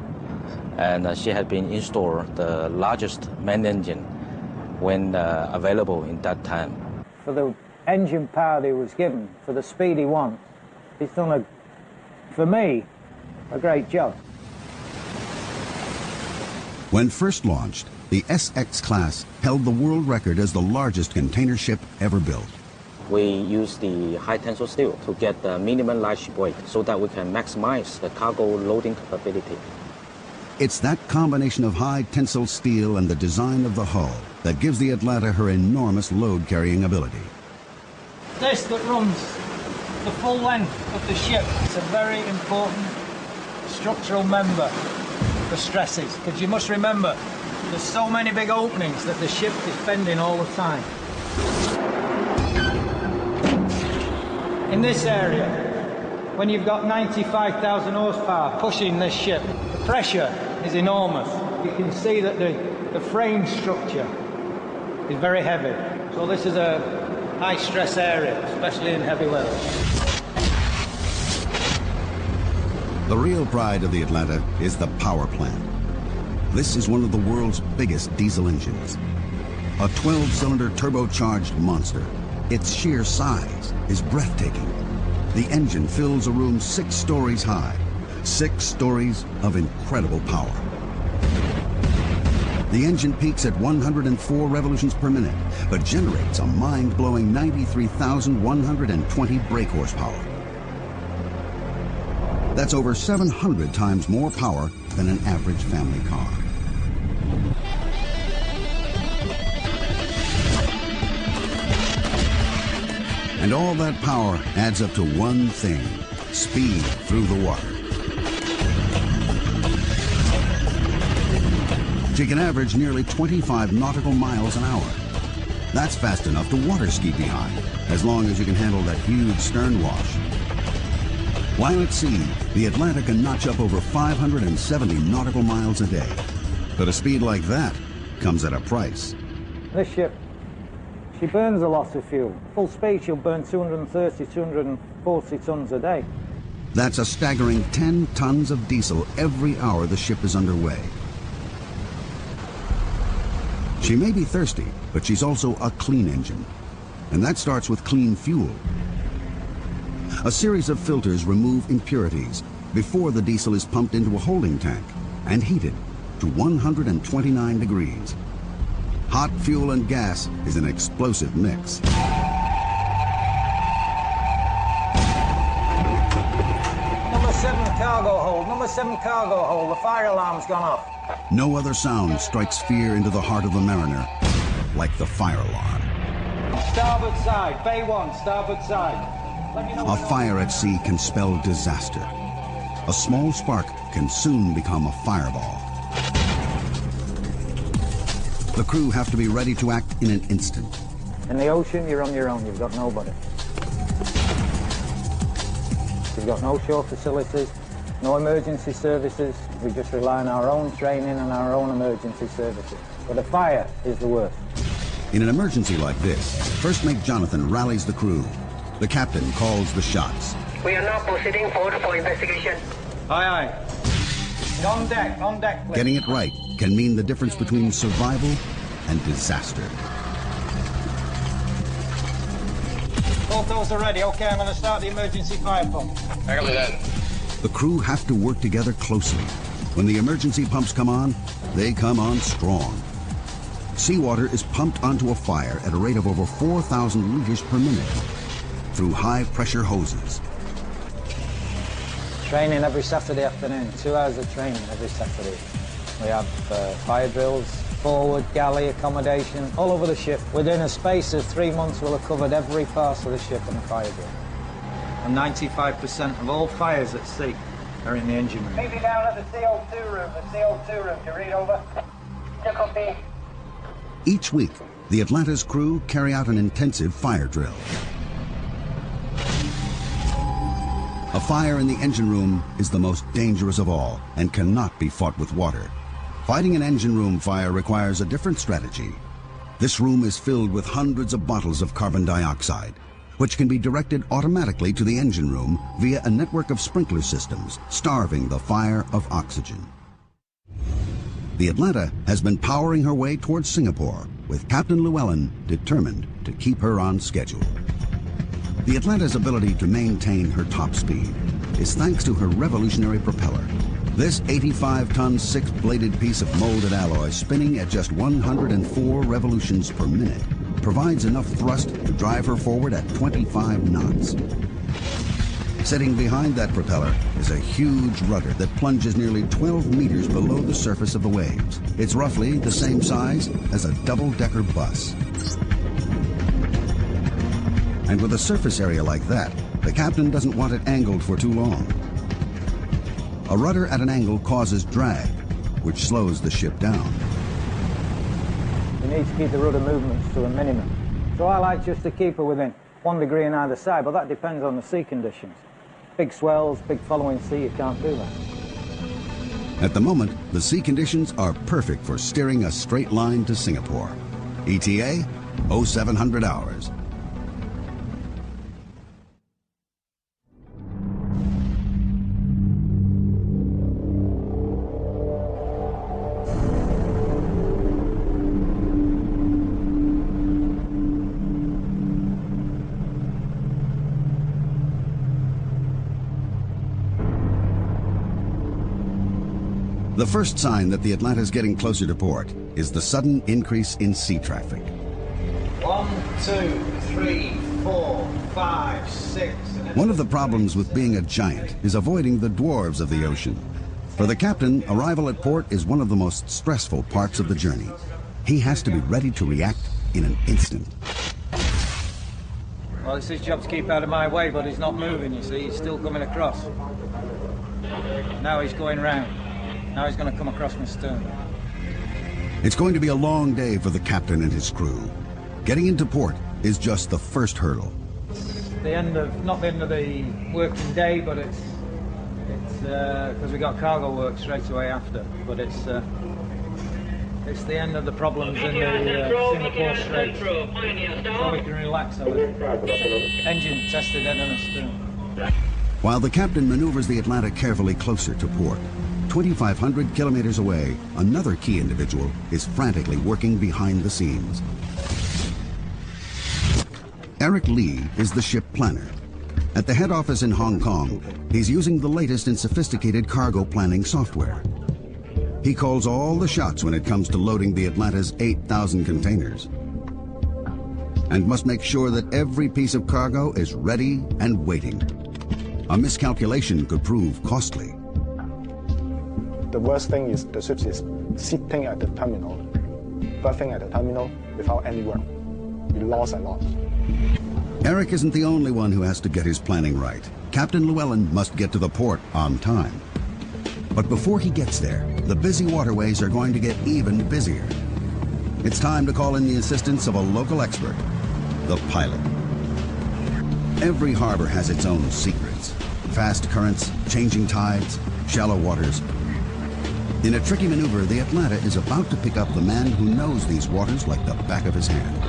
[SPEAKER 13] And she had been installed the largest main engine when available in that time.
[SPEAKER 17] For the engine power that he was given, for the speed he wants, he's done, for me, a great job.
[SPEAKER 16] When first launched, the SX class held the world record as the largest container ship ever built.
[SPEAKER 13] We use the high tensile steel to get the minimum light ship weight so that we can maximize the cargo loading capability.
[SPEAKER 16] It's that combination of high tensile steel and the design of the hull that gives the Atlanta her enormous load-carrying ability.
[SPEAKER 17] This that runs the full length of the ship is a very important structural member for stresses, because you must remember there's so many big openings that the ship is bending all the time. In this area, when you've got 95,000 horsepower pushing this ship, the pressure is enormous. You can see that the frame structure is very heavy. So this is a high stress area, especially in heavy weather.
[SPEAKER 16] The real pride of the Atlanta is the power plant. This is one of the world's biggest diesel engines. A 12-cylinder turbocharged monster. Its sheer size is breathtaking. The engine fills a room 6 stories high, 6 stories of incredible power. The engine peaks at 104 revolutions per minute, but generates a mind-blowing 93,120 brake horsepower. That's over 700 times more power than an average family car. And all that power adds up to one thing: speed through the water. She can average nearly 25 nautical miles an hour. That's fast enough to water ski behind, as long as you can handle that huge stern wash. While at sea, the Atlanta can notch up over 570 nautical miles a day. But a speed like that comes at a price.
[SPEAKER 17] This ship, she burns a lot of fuel. Full speed, she'll burn 230, 240 tons a day.
[SPEAKER 16] That's a staggering 10 tons of diesel every hour the ship is underway. She may be thirsty, but she's also a clean engine. And that starts with clean fuel. A series of filters remove impurities before the diesel is pumped into a holding tank and heated to 129 degrees. Hot fuel and gas is an explosive mix.
[SPEAKER 17] Number 7 cargo hold, number 7 cargo hold, the fire alarm's gone off.
[SPEAKER 16] No other sound strikes fear into the heart of the mariner like the fire alarm.
[SPEAKER 17] Starboard side, bay 1, starboard side.
[SPEAKER 16] A fire at sea can spell disaster. A small spark can soon become a fireball. The crew have to be ready to act in an instant.
[SPEAKER 17] In the ocean, you're on your own. You've got nobody. We've got no shore facilities, no emergency services. We just rely on our own training and our own emergency services. But a fire is the worst.
[SPEAKER 16] In an emergency like this, First Mate Jonathan rallies the crew. The captain calls the shots.
[SPEAKER 19] We are now proceeding forward for investigation.
[SPEAKER 17] Aye, aye. On deck, please.
[SPEAKER 16] Getting it right can mean the difference between survival and disaster.
[SPEAKER 17] Both those are ready. Okay, I'm going to start the emergency fire pump.
[SPEAKER 16] The crew have to work together closely. When the emergency pumps come on, they come on strong. Seawater is pumped onto a fire at a rate of over 4,000 liters per minute through high-pressure hoses.
[SPEAKER 17] Training every Saturday afternoon, 2 hours of training every Saturday. We have fire drills, forward, galley, accommodation, all over the ship. Within a space of 3 months, we'll have covered every part of the ship on a fire drill. And 95% of all fires at sea are in the engine room.
[SPEAKER 19] Maybe down at the CO2 room, Do you read over? Check copy.
[SPEAKER 16] Each week, the Atlanta's crew carry out an intensive fire drill. A fire in the engine room is the most dangerous of all and cannot be fought with water. Fighting an engine room fire requires a different strategy. This room is filled with hundreds of bottles of carbon dioxide, which can be directed automatically to the engine room via a network of sprinkler systems, starving the fire of oxygen. The Atlanta has been powering her way towards Singapore, with Captain Llewellyn determined to keep her on schedule. The Atlanta's ability to maintain her top speed is thanks to her revolutionary propeller. This 85-ton, six-bladed piece of molded alloy spinning at just 104 revolutions per minute provides enough thrust to drive her forward at 25 knots. Sitting behind that propeller is a huge rudder that plunges nearly 12 meters below the surface of the waves. It's roughly the same size as a double-decker bus. And with a surface area like that, the captain doesn't want it angled for too long. A rudder at an angle causes drag, which slows the ship down.
[SPEAKER 17] You need to keep the rudder movements to a minimum. So I like just to keep her within 1 degree on either side, but that depends on the sea conditions. Big swells, big following sea, you can't do that.
[SPEAKER 16] At the moment, the sea conditions are perfect for steering a straight line to Singapore. ETA, 0700 hours. The first sign that the Atlanta is getting closer to port is the sudden increase in sea traffic.
[SPEAKER 17] 1, 2, 3, 4, 5, 6.
[SPEAKER 16] One of the problems with being a giant is avoiding the dwarves of the ocean. For the captain, arrival at port is one of the most stressful parts of the journey. He has to be ready to react in an instant.
[SPEAKER 17] Well, it's his job to keep out of my way, but he's not moving, you see. He's still coming across. Now he's going round. Now he's going to come across my stern.
[SPEAKER 16] It's going to be a long day for the captain and his crew. Getting into port is just the first hurdle.
[SPEAKER 17] It's the end of, not the end of the working day, but it's because we got cargo work straight away after. But it's the end of the problems in the Singapore Strait. So we can relax a little. Engine tested end on the stern.
[SPEAKER 16] While the captain maneuvers the Atlanta carefully closer to port, 2,500 kilometers away, another key individual is frantically working behind the scenes. Eric Lee is the ship planner. At the head office in Hong Kong, he's using the latest in sophisticated cargo planning software. He calls all the shots when it comes to loading the Atlanta's 8,000 containers, and must make sure that every piece of cargo is ready and waiting. A miscalculation could prove costly.
[SPEAKER 20] The worst thing is the ship is sitting at the terminal, berthing at the terminal without any work. We lost a lot.
[SPEAKER 16] Eric isn't the only one who has to get his planning right. Captain Llewellyn must get to the port on time. But before he gets there, the busy waterways are going to get even busier. It's time to call in the assistance of a local expert, the pilot. Every harbor has its own secrets. Fast currents, changing tides, shallow waters. In a tricky maneuver, the Atlanta is about to pick up the man who knows these waters like the back of his hand.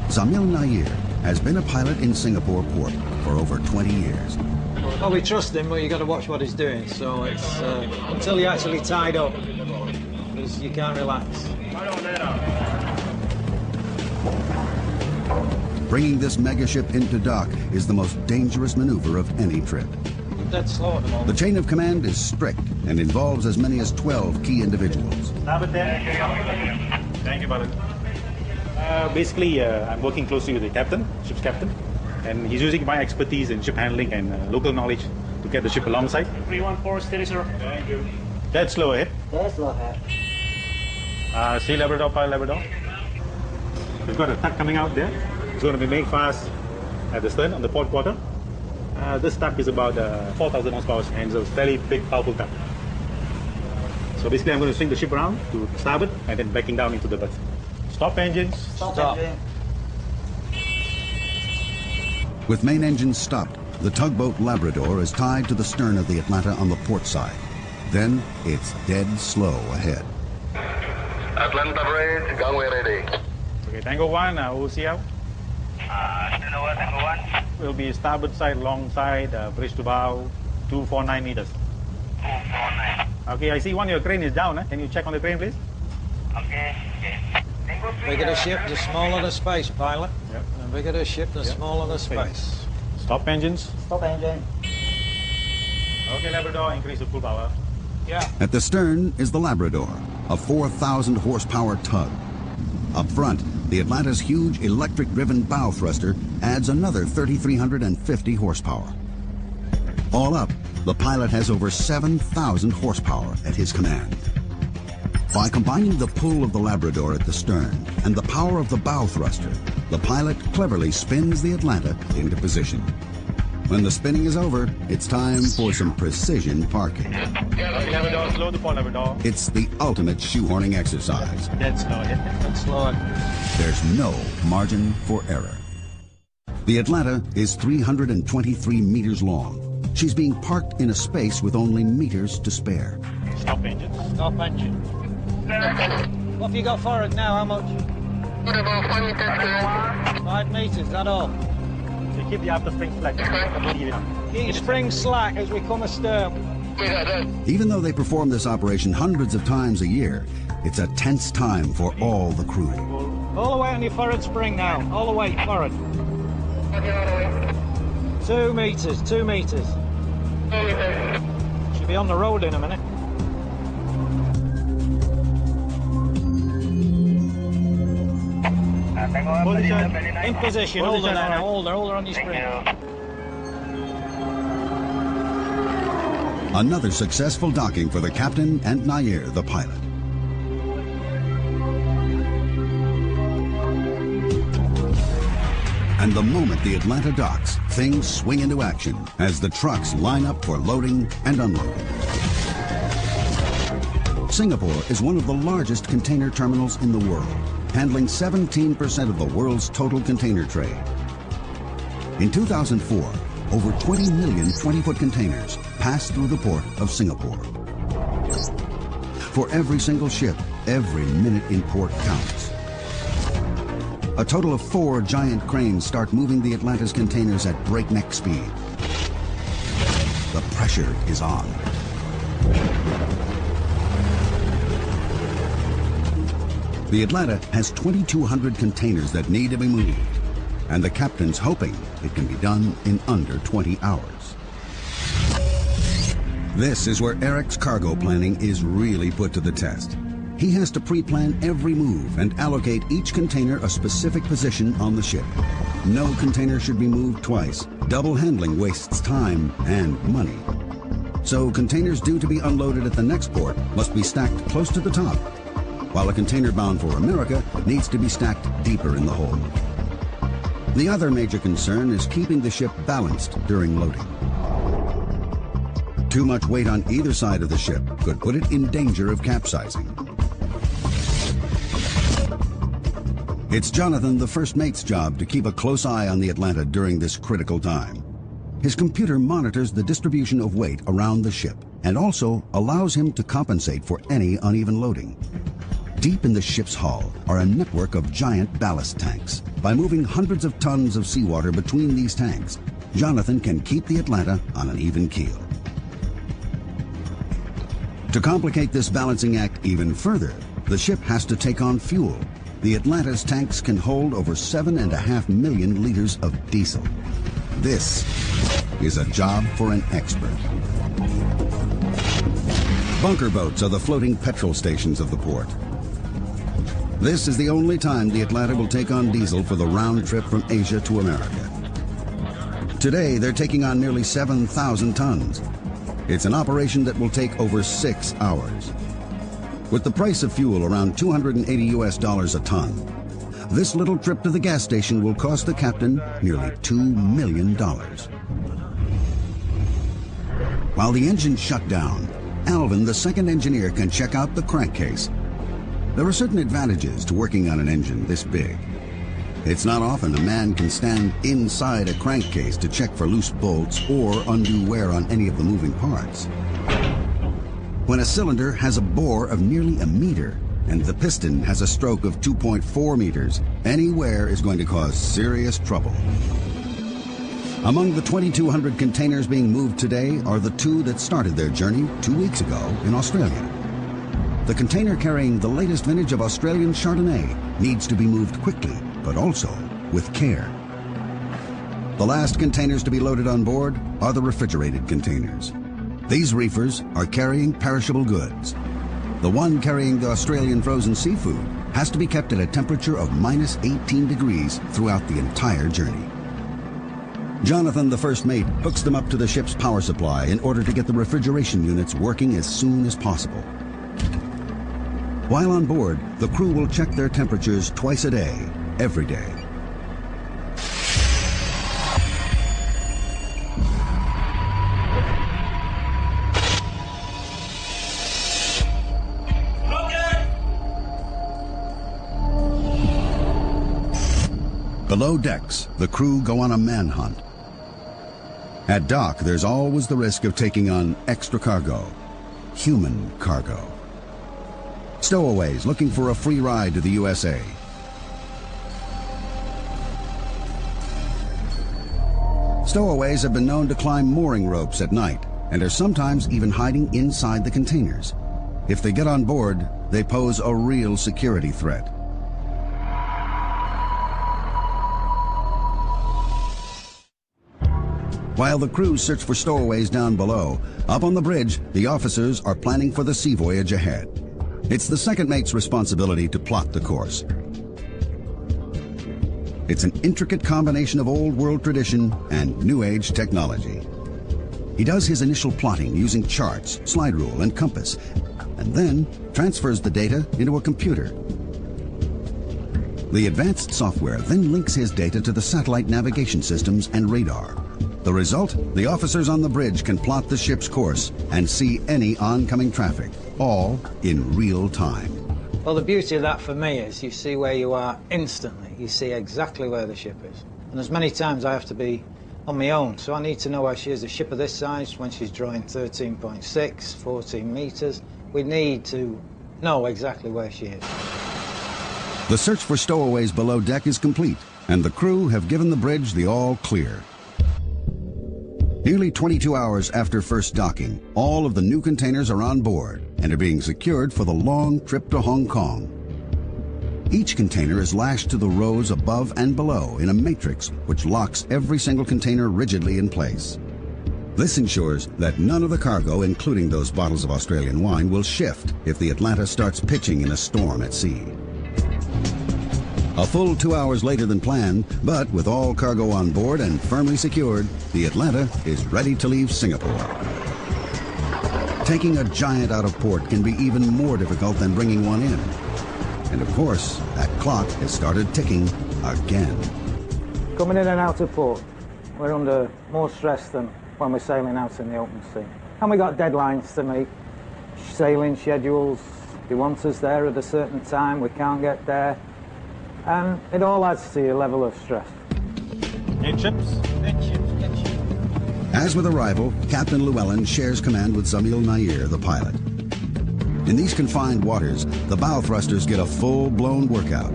[SPEAKER 16] Zamil Nair has been a pilot in Singapore port for over 20 years.
[SPEAKER 17] Well, we trust him, but you got to watch what he's doing. So it's until you're actually tied up, because you can't relax.
[SPEAKER 16] Bringing this megaship into dock is the most dangerous maneuver of any trip.
[SPEAKER 17] Dead slow at the moment.
[SPEAKER 16] The chain of command is strict and involves as many as 12 key individuals.
[SPEAKER 21] Thank you, Balan. Basically, I'm working closely with the captain, ship's captain, and he's using my expertise in ship handling and local knowledge to get the ship alongside.
[SPEAKER 18] 314, steady, sir. Thank you.
[SPEAKER 21] Dead slow ahead.
[SPEAKER 10] Dead slow ahead.
[SPEAKER 21] Sea Labrador, Pilot Labrador. We've got a tug coming out there. It's going to be made fast at the stern on the port quarter. This tug is about 4,000 horsepower and it's a fairly big, powerful tug. So basically I'm going to swing the ship around to starboard and then backing down into the berth. Stop engines.
[SPEAKER 10] Stop engine.
[SPEAKER 16] With main engines stopped, The tugboat Labrador is tied to the stern of the Atlanta on the port side. Then it's dead slow ahead.
[SPEAKER 21] Atlanta bridge, gangway ready. Okay, Tango 1, OCL. Tango 1, Tango 1. Will be starboard side, long side, bridge to bow, 249 meters. 249. Okay, I see one of your crane is down. Can you check on the crane, please? Okay.
[SPEAKER 17] Bigger the ship, the smaller the space, pilot.
[SPEAKER 21] Yep.
[SPEAKER 17] The bigger the ship, the smaller the space.
[SPEAKER 21] Stop engines.
[SPEAKER 15] Stop engine.
[SPEAKER 21] Okay, Labrador, increase the full power.
[SPEAKER 17] Yeah.
[SPEAKER 16] At the stern is the Labrador, a 4,000 horsepower tug. Up front, the Atlanta's huge electric-driven bow thruster adds another 3,350 horsepower. All up, the pilot has over 7,000 horsepower at his command. By combining the pull of the Labrador at the stern and the power of the bow thruster, the pilot cleverly spins the Atlanta into position. When the spinning is over, it's time for some precision parking.
[SPEAKER 21] Labrador, slow the port, Labrador.
[SPEAKER 16] It's the ultimate shoehorning exercise.
[SPEAKER 21] Dead slow, dead slow.
[SPEAKER 16] There's no margin for error. The Atlanta is 323 meters long. She's being parked in a space with only meters to spare.
[SPEAKER 21] Stop engine.
[SPEAKER 17] Stop engine. What have you got for it now? How much? 5 meters, is that all?
[SPEAKER 21] So keep the after spring slack.
[SPEAKER 17] Keep spring slack as we come astern.
[SPEAKER 16] Even though they perform this operation hundreds of times a year, it's a tense time for all the crew.
[SPEAKER 17] All the way on your forward spring now. All the way forward. 2 meters, 2 meters. Should be on the road in a minute. In position, hold her now, hold her on your spring.
[SPEAKER 16] Another successful docking for the captain and Nair, the pilot. And the moment the Atlanta docks, things swing into action as the trucks line up for loading and unloading. Singapore is one of the largest container terminals in the world, handling 17% of the world's total container trade. In 2004, over 20 million 20-foot containers passed through the port of Singapore. For every single ship, every minute in port counts. A total of 4 giant cranes start moving the Atlanta's containers at breakneck speed. The pressure is on. The Atlanta has 2,200 containers that need to be moved, and the captain's hoping it can be done in under 20 hours. This is where Eric's cargo planning is really put to the test. He has to pre-plan every move and allocate each container a specific position on the ship. No container should be moved twice. Double handling wastes time and money. So containers due to be unloaded at the next port must be stacked close to the top, while a container bound for America needs to be stacked deeper in the hold. The other major concern is keeping the ship balanced during loading. Too much weight on either side of the ship could put it in danger of capsizing. It's Jonathan, the first mate's job to keep a close eye on the Atlanta during this critical time. His computer monitors the distribution of weight around the ship and also allows him to compensate for any uneven loading. Deep in the ship's hull are a network of giant ballast tanks. By moving hundreds of tons of seawater between these tanks, Jonathan can keep the Atlanta on an even keel. To complicate this balancing act even further, the ship has to take on fuel. The Atlanta's tanks can hold over 7.5 million liters of diesel. This is a job for an expert. Bunker boats are the floating petrol stations of the port. This is the only time the Atlanta will take on diesel for the round trip from Asia to America. Today, they're taking on nearly 7,000 tons. It's an operation that will take over 6 hours. With the price of fuel around $280 a ton, this little trip to the gas station will cost the captain nearly $2 million. While the engine's shut down, Alvin, the second engineer, can check out the crankcase. There are certain advantages to working on an engine this big. It's not often a man can stand inside a crankcase to check for loose bolts or undue wear on any of the moving parts. When a cylinder has a bore of nearly 1 meter and the piston has a stroke of 2.4 meters, any wear is going to cause serious trouble. Among the 2,200 containers being moved today are the 2 that started their journey 2 weeks ago in Australia. The container carrying the latest vintage of Australian Chardonnay needs to be moved quickly, but also with care. The last containers to be loaded on board are the refrigerated containers. These reefers are carrying perishable goods. The one carrying the Australian frozen seafood has to be kept at a temperature of minus 18 degrees throughout the entire journey. Jonathan, the first mate, hooks them up to the ship's power supply in order to get the refrigeration units working as soon as possible. While on board, the crew will check their temperatures twice a day, every day. Below decks, the crew go on a manhunt. At dock, there's always the risk of taking on extra cargo, human cargo. Stowaways looking for a free ride to the USA. Stowaways have been known to climb mooring ropes at night and are sometimes even hiding inside the containers. If they get on board, they pose a real security threat. While the crews search for stowaways down below, up on the bridge, the officers are planning for the sea voyage ahead. It's the second mate's responsibility to plot the course. It's an intricate combination of old world tradition and new age technology. He does his initial plotting using charts, slide rule, and compass, and then transfers the data into a computer. The advanced software then links his data to the satellite navigation systems and radar. The result, the officers on the bridge can plot the ship's course and see any oncoming traffic, all in real time.
[SPEAKER 17] Well, the beauty of that for me is you see where you are instantly. You see exactly where the ship is. And as many times I have to be on my own, so I need to know where she is. A ship of this size, when she's drawing 13.6, 14 meters, we need to know exactly where she is.
[SPEAKER 16] The search for stowaways below deck is complete, and the crew have given the bridge the all clear. Nearly 22 hours after first docking, all of the new containers are on board and are being secured for the long trip to Hong Kong. Each container is lashed to the rows above and below in a matrix which locks every single container rigidly in place. This ensures that none of the cargo, including those bottles of Australian wine, will shift if the Atlanta starts pitching in a storm at sea. A full 2 hours later than planned, but with all cargo on board and firmly secured, the Atlanta is ready to leave Singapore. Taking a giant out of port can be even more difficult than bringing one in. And of course, that clock has started ticking again.
[SPEAKER 17] Coming in and out of port, we're under more stress than when we're sailing out in the open sea. And we got deadlines to meet, sailing schedules. They want us there at a certain time, we can't get there. And it all adds to your level of stress.
[SPEAKER 21] 8 ships?
[SPEAKER 17] 8 ships, 8 ships.
[SPEAKER 16] As with arrival, Captain Llewellyn shares command with Zamil Nair, the pilot. In these confined waters, the bow thrusters get a full-blown workout.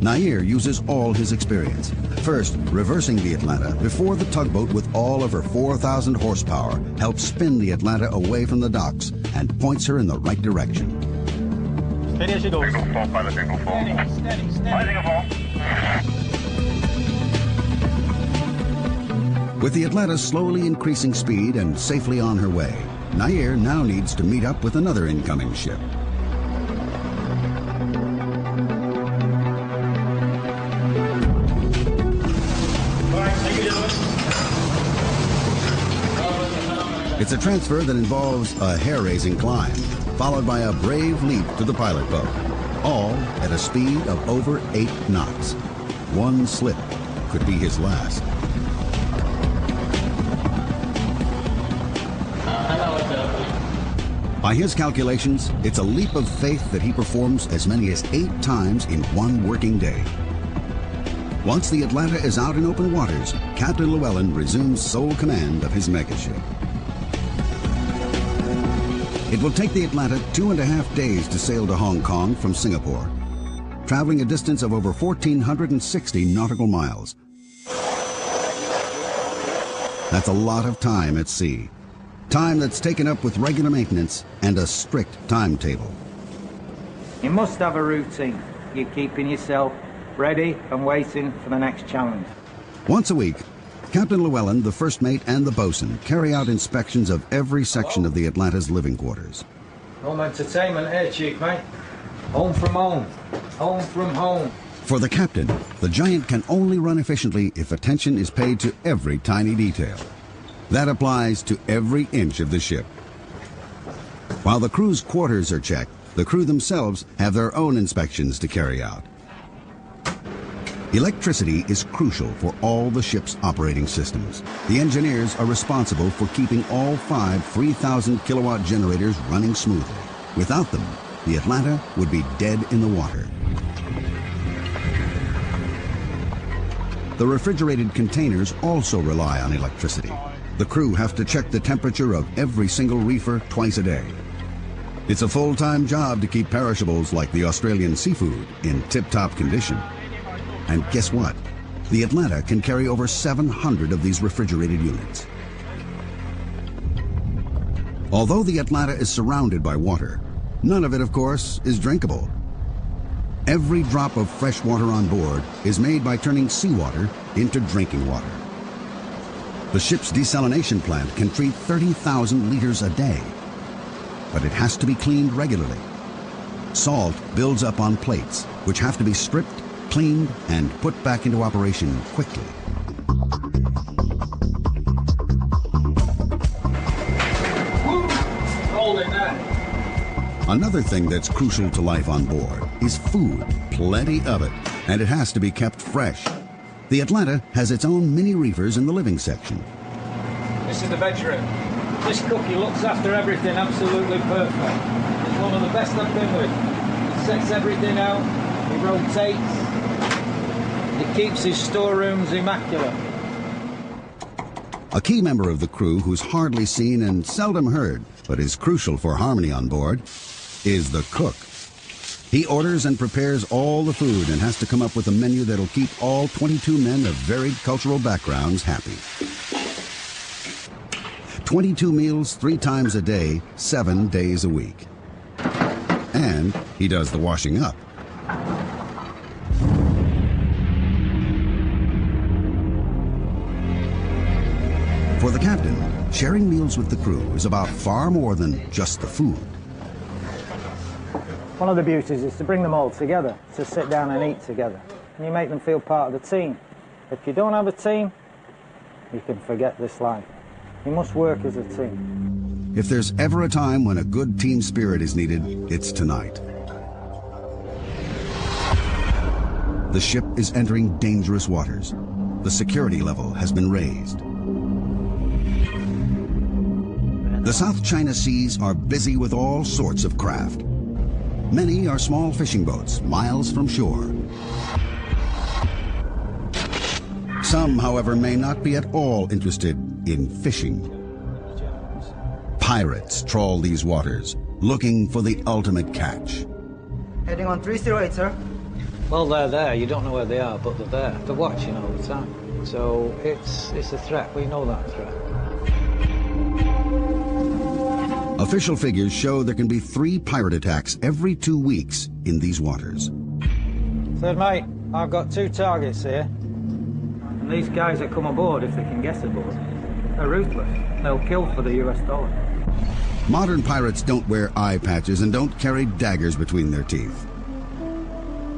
[SPEAKER 16] Nair uses all his experience. First, reversing the Atlanta before the tugboat with all of her 4,000 horsepower helps spin the Atlanta away from the docks and points her in the right direction.
[SPEAKER 21] Steady as she goes.
[SPEAKER 19] Single 4, pilot, single 4.
[SPEAKER 17] Steady.
[SPEAKER 19] Rising 4.
[SPEAKER 16] With the Atlanta slowly increasing speed and safely on her way, Nair now needs to meet up with another incoming ship. It's a transfer that involves a hair-raising climb, followed by a brave leap to the pilot boat, all at a speed of over 8 knots. One slip could be his last. By his calculations, it's a leap of faith that he performs as many as 8 times in one working day. Once the Atlanta is out in open waters, Captain Llewellyn resumes sole command of his megaship. It will take the Atlanta 2.5 days to sail to Hong Kong from Singapore, traveling a distance of over 1,460 nautical miles. That's a lot of time at sea. Time that's taken up with regular maintenance and a strict timetable.
[SPEAKER 17] You must have a routine. You're keeping yourself ready and waiting for the next challenge.
[SPEAKER 16] Once a week, Captain Llewellyn, the first mate, and the bosun carry out inspections of every section of the Atlanta's living quarters.
[SPEAKER 17] Home entertainment here, Chief Mate. Home from home. Home from home.
[SPEAKER 16] For the captain, the Giant can only run efficiently if attention is paid to every tiny detail. That applies to every inch of the ship. While the crew's quarters are checked, the crew themselves have their own inspections to carry out. Electricity is crucial for all the ship's operating systems. The engineers are responsible for keeping all 5 3,000 kilowatt generators running smoothly. Without them, the Atlanta would be dead in the water. The refrigerated containers also rely on electricity. The crew have to check the temperature of every single reefer twice a day. It's a full-time job to keep perishables like the Australian seafood in tip-top condition. And guess what? The Atlanta can carry over 700 of these refrigerated units. Although the Atlanta is surrounded by water, none of it, of course, is drinkable. Every drop of fresh water on board is made by turning seawater into drinking water. The ship's desalination plant can treat 30,000 liters a day, but it has to be cleaned regularly. Salt builds up on plates, which have to be stripped, cleaned, and put back into operation quickly. Another thing that's crucial to life on board is food, plenty of it, and it has to be kept fresh. The Atlanta has its own mini reefers in the living section.
[SPEAKER 17] This is the bedroom. This cookie looks after everything absolutely perfect. It's one of the best I've been with. He sets everything out, he rotates, he keeps his storerooms immaculate.
[SPEAKER 16] A key member of the crew who's hardly seen and seldom heard, but is crucial for harmony on board, is the cook. He orders and prepares all the food and has to come up with a menu that'll keep all 22 men of varied cultural backgrounds happy. 22 meals 3 times a day, 7 days a week. And he does the washing up. For the captain, sharing meals with the crew is about far more than just the food.
[SPEAKER 17] One of the beauties is to bring them all together, to sit down and eat together. And you make them feel part of the team. If you don't have a team, you can forget this life. You must work as a team.
[SPEAKER 16] If there's ever a time when a good team spirit is needed, it's tonight. The ship is entering dangerous waters. The security level has been raised. The South China Seas are busy with all sorts of craft. Many are small fishing boats, miles from shore. Some, however, may not be at all interested in fishing. Pirates trawl these waters, looking for the ultimate catch.
[SPEAKER 5] Heading on 308, sir.
[SPEAKER 17] Well, they're there. You don't know where they are, but they're there. They're watching all the time. So it's a threat. We know that threat.
[SPEAKER 16] Official figures show there can be 3 pirate attacks every 2 weeks in these waters.
[SPEAKER 17] Third mate, I've got 2 targets here. And these guys that come aboard, if they can get aboard, are ruthless. They'll kill for the US dollar.
[SPEAKER 16] Modern pirates don't wear eye patches and don't carry daggers between their teeth.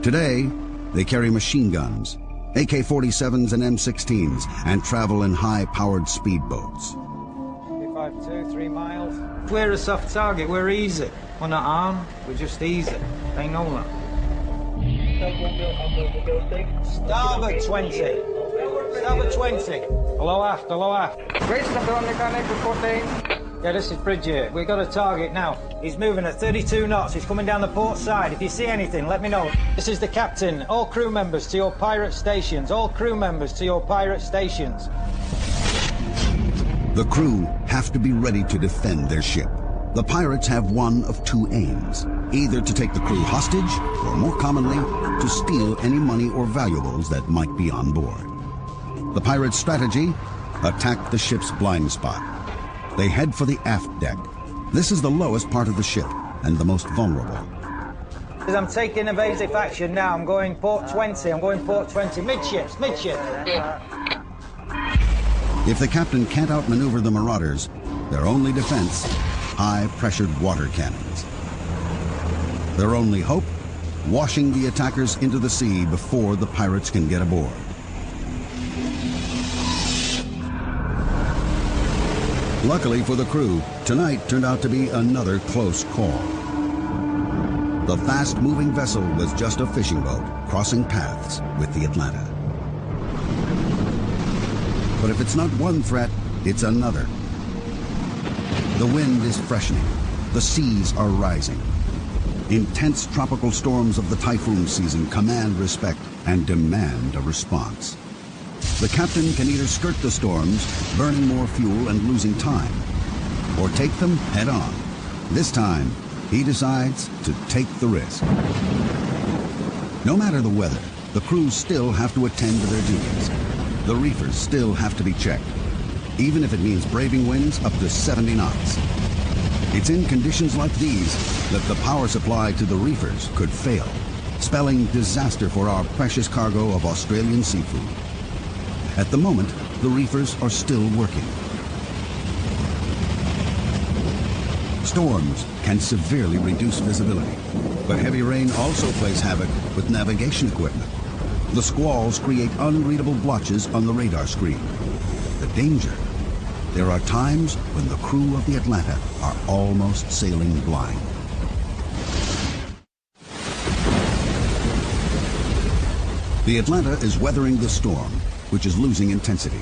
[SPEAKER 16] Today, they carry machine guns, AK-47s and M16s, and travel in high-powered speedboats.
[SPEAKER 17] 2, 3 miles. We're a soft target. We're easy. We're not armed. We're just easy. They know that. Starboard 20. Starboard 20. Hello aft. Hello aft.
[SPEAKER 5] Raise the drone mechanic reporting.
[SPEAKER 17] Yeah, this is Bridget. We've got a target now. He's moving at 32 knots. He's coming down the port side. If you see anything, let me know. This is the captain. All crew members to your pirate stations. All crew members to your pirate stations.
[SPEAKER 16] The crew have to be ready to defend their ship. The pirates have one of two aims, either to take the crew hostage, or more commonly, to steal any money or valuables that might be on board. The pirates' strategy? Attack the ship's blind spot. They head for the aft deck. This is the lowest part of the ship and the most vulnerable.
[SPEAKER 17] I'm taking evasive action now. I'm going port 20. I'm going port 20. Midships, midship.
[SPEAKER 16] If the captain can't outmaneuver the marauders, their only defense, high-pressured water cannons. Their only hope, washing the attackers into the sea before the pirates can get aboard. Luckily for the crew, tonight turned out to be another close call. The fast-moving vessel was just a fishing boat crossing paths with the Atlanta. But if it's not one threat, it's another. The wind is freshening. The seas are rising. Intense tropical storms of the typhoon season command respect and demand a response. The captain can either skirt the storms, burning more fuel and losing time, or take them head on. This time, he decides to take the risk. No matter the weather, the crews still have to attend to their duties. The reefers still have to be checked, even if it means braving winds up to 70 knots. It's in conditions like these that the power supply to the reefers could fail, spelling disaster for our precious cargo of Australian seafood. At the moment, the reefers are still working. Storms can severely reduce visibility, but heavy rain also plays havoc with navigation equipment. The squalls create unreadable blotches on the radar screen. The danger: there are times when the crew of the Atlanta are almost sailing blind. The Atlanta is weathering the storm, which is losing intensity.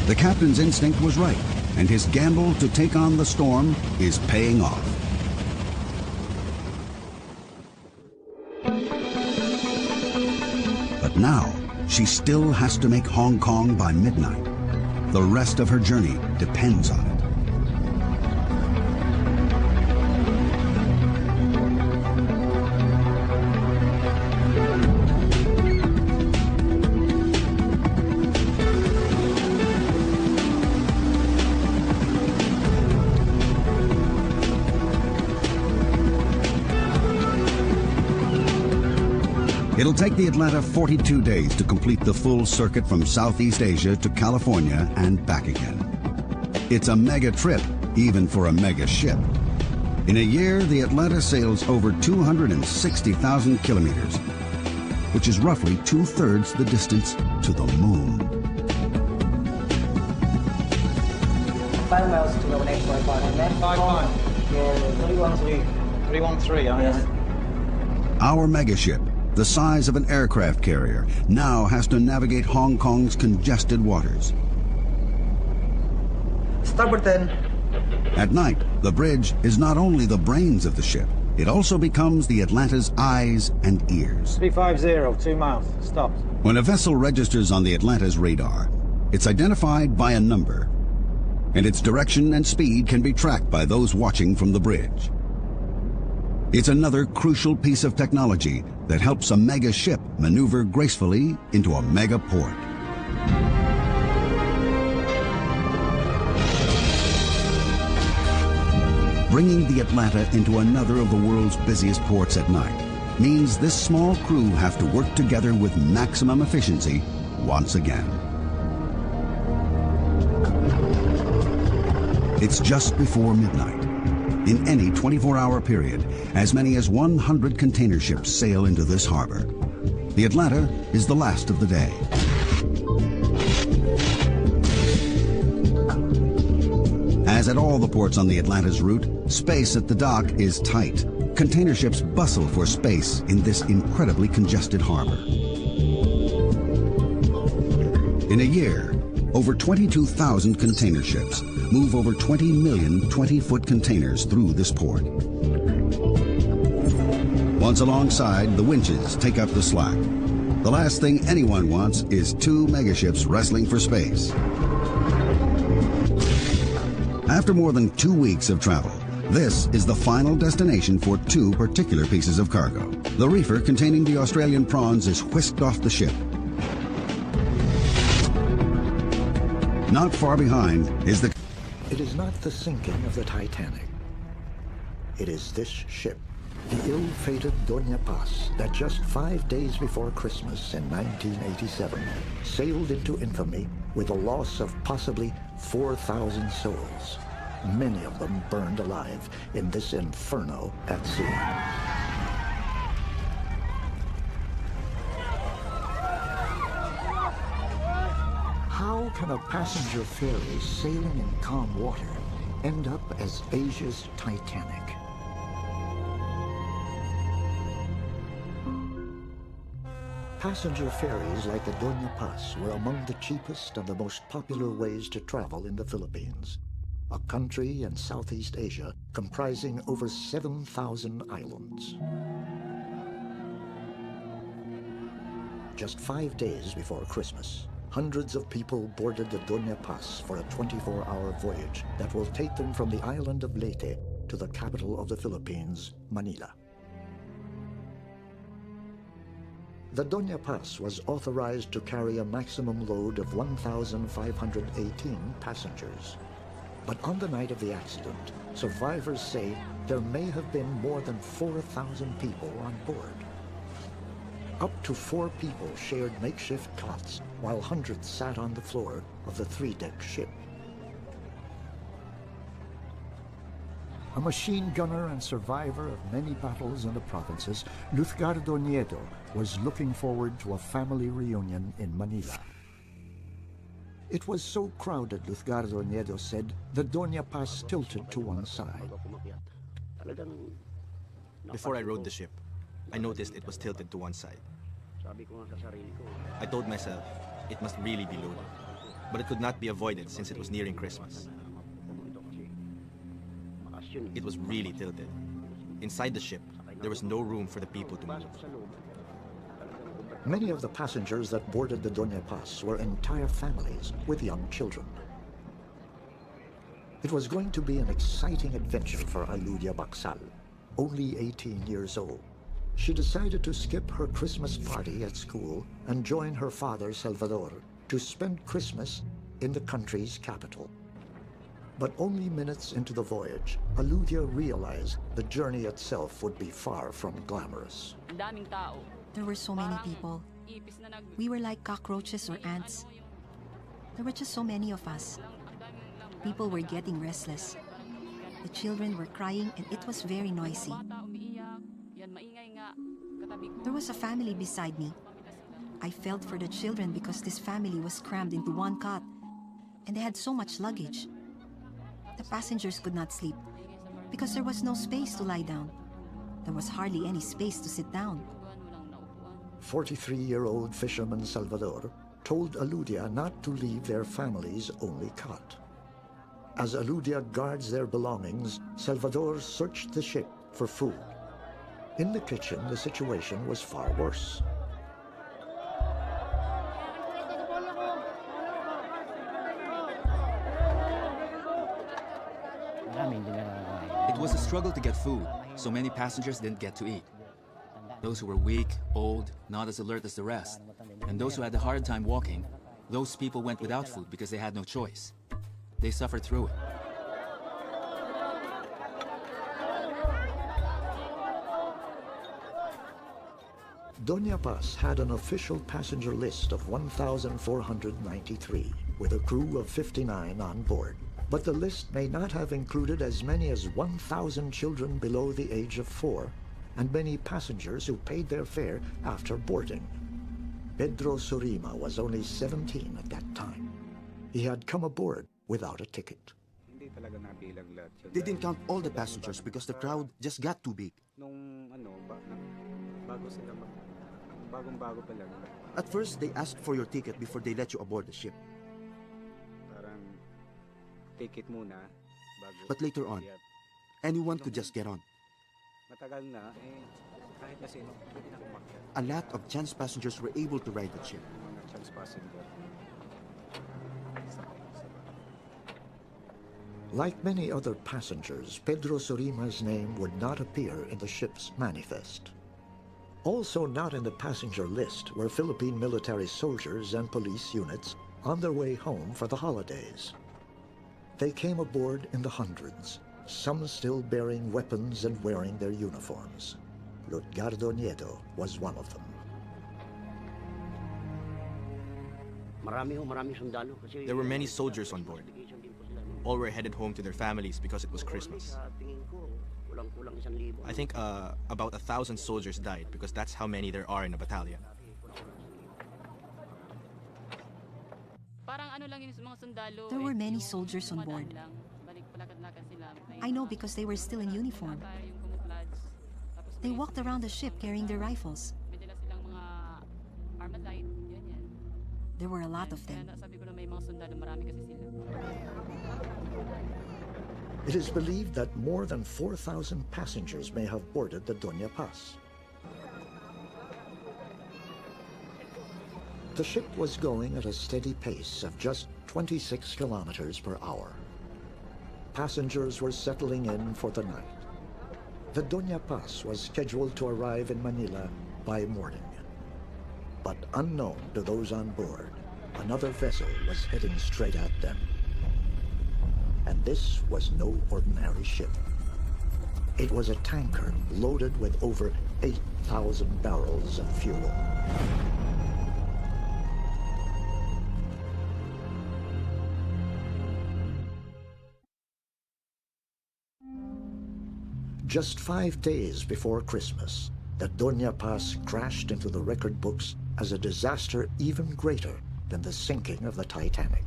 [SPEAKER 16] The captain's instinct was right, and his gamble to take on the storm is paying off. But now, she still has to make Hong Kong by midnight. The rest of her journey depends on it. It'll take the Atlanta 42 days to complete the full circuit from Southeast Asia to California and back again. It's a mega trip, even for a mega ship. In a year, the Atlanta sails over 260,000 kilometers, which is roughly 2/3 the distance to the moon.
[SPEAKER 5] 5 miles to the next point, and then
[SPEAKER 17] 5 miles.
[SPEAKER 5] 313.
[SPEAKER 17] 313,
[SPEAKER 5] yes.
[SPEAKER 16] Our megaship, the size of an aircraft carrier, now has to navigate Hong Kong's congested waters.
[SPEAKER 5] Starboard 10.
[SPEAKER 16] At night, the bridge is not only the brains of the ship, it also becomes the Atlanta's eyes and ears.
[SPEAKER 17] 350, 2 miles, stopped.
[SPEAKER 16] When a vessel registers on the Atlanta's radar, it's identified by a number, and its direction and speed can be tracked by those watching from the bridge. It's another crucial piece of technology that helps a mega ship maneuver gracefully into a mega port. Bringing the Atlanta into another of the world's busiest ports at night means this small crew have to work together with maximum efficiency once again. It's just before midnight. In any 24-hour period, as many as 100 container ships sail into this harbor. The Atlanta is the last of the day. As at all the ports on the Atlanta's route, space at the dock is tight. Container ships bustle for space in this incredibly congested harbor. In a year, Over 22,000 container ships move over 20 million 20-foot containers through this port. Once alongside, the winches take up the slack. The last thing anyone wants is two megaships wrestling for space. After more than 2 weeks of travel, this is the final destination for two particular pieces of cargo. The reefer containing the Australian prawns is whisked off the ship. Not far behind is the...
[SPEAKER 1] It is not the sinking of the Titanic. It is this ship, the ill-fated Doña Paz, that just 5 days before Christmas in 1987 sailed into infamy with a loss of possibly 4,000 souls, many of them burned alive in this inferno at sea. How can a passenger ferry sailing in calm water end up as Asia's Titanic? Passenger ferries like the Doña Paz were among the cheapest and the most popular ways to travel in the Philippines, a country in Southeast Asia comprising over 7,000 islands. Just 5 days before Christmas, hundreds of people boarded the Doña Paz for a 24-hour voyage that will take them from the island of Leyte to the capital of the Philippines, Manila. The Doña Paz was authorized to carry a maximum load of 1,518 passengers. But on the night of the accident, survivors say there may have been more than 4,000 people on board. Up to 4 people shared makeshift cots, while hundreds sat on the floor of the 3-deck ship. A machine gunner and survivor of many battles in the provinces, Luzgardo Nieto was looking forward to a family reunion in Manila. It was so crowded, Luzgardo Nieto said, the Doña Paz tilted to one side.
[SPEAKER 2] Before I rode the ship, I noticed it was tilted to one side. I told myself it must really be loaded, but it could not be avoided since it was nearing Christmas. It was really tilted. Inside the ship, there was no room for the people to move.
[SPEAKER 1] Many of the passengers that boarded the Doña Paz were entire families with young children. It was going to be an exciting adventure for Aludia Baksal, only 18 years old. She decided to skip her Christmas party at school and join her father, Salvador, to spend Christmas in the country's capital. But only minutes into the voyage, Aludia realized the journey itself would be far from glamorous.
[SPEAKER 3] There were so many people. We were like cockroaches or ants. There were just so many of us. People were getting restless. The children were crying and it was very noisy. There was a family beside me. I felt for the children because this family was crammed into one cot and they had so much luggage. The passengers could not sleep because there was no space to lie down. There was hardly any space to sit down.
[SPEAKER 1] 43-year-old fisherman Salvador told Aludia not to leave their family's only cot. As Aludia guards their belongings, Salvador searched the ship for food. In the kitchen, the situation was far worse.
[SPEAKER 4] It was a struggle to get food, so many passengers didn't get to eat. Those who were weak, old, not as alert as the rest, and those who had a hard time walking, those people went without food because they had no choice. They suffered through it.
[SPEAKER 1] Doña Paz had an official passenger list of 1,493, with a crew of 59 on board. But the list may not have included as many as 1,000 children below the age of 4, and many passengers who paid their fare after boarding. Pedro Surima was only 17 at that time. He had come aboard without a ticket.
[SPEAKER 22] They didn't count all the passengers because the crowd just got too big. At first, they asked for your ticket before they let you aboard the ship. But later on, anyone could just get on. A lot of chance passengers were able to ride the ship.
[SPEAKER 1] Like many other passengers, Pedro Surima's name would not appear in the ship's manifest. Also not in the passenger list were Philippine military soldiers and police units on their way home for the holidays. They came aboard in the hundreds, some still bearing weapons and wearing their uniforms. Lutgardo Nieto was one of them.
[SPEAKER 2] There were many soldiers on board. All were headed home to their families because it was Christmas. I think about 1,000 soldiers died because that's how many there are in a battalion.
[SPEAKER 3] There were many soldiers on board. I know because they were still in uniform. They walked around the ship carrying their rifles. There were a lot of them.
[SPEAKER 1] It is believed that more than 4,000 passengers may have boarded the Doña Paz. The ship was going at a steady pace of just 26 kilometers per hour. Passengers were settling in for the night. The Doña Paz was scheduled to arrive in Manila by morning. But unknown to those on board, another vessel was heading straight at them. And this was no ordinary ship. It was a tanker loaded with over 8,000 barrels of fuel. Just 5 days before Christmas, the Doña Paz crashed into the record books as a disaster even greater than the sinking of the Titanic.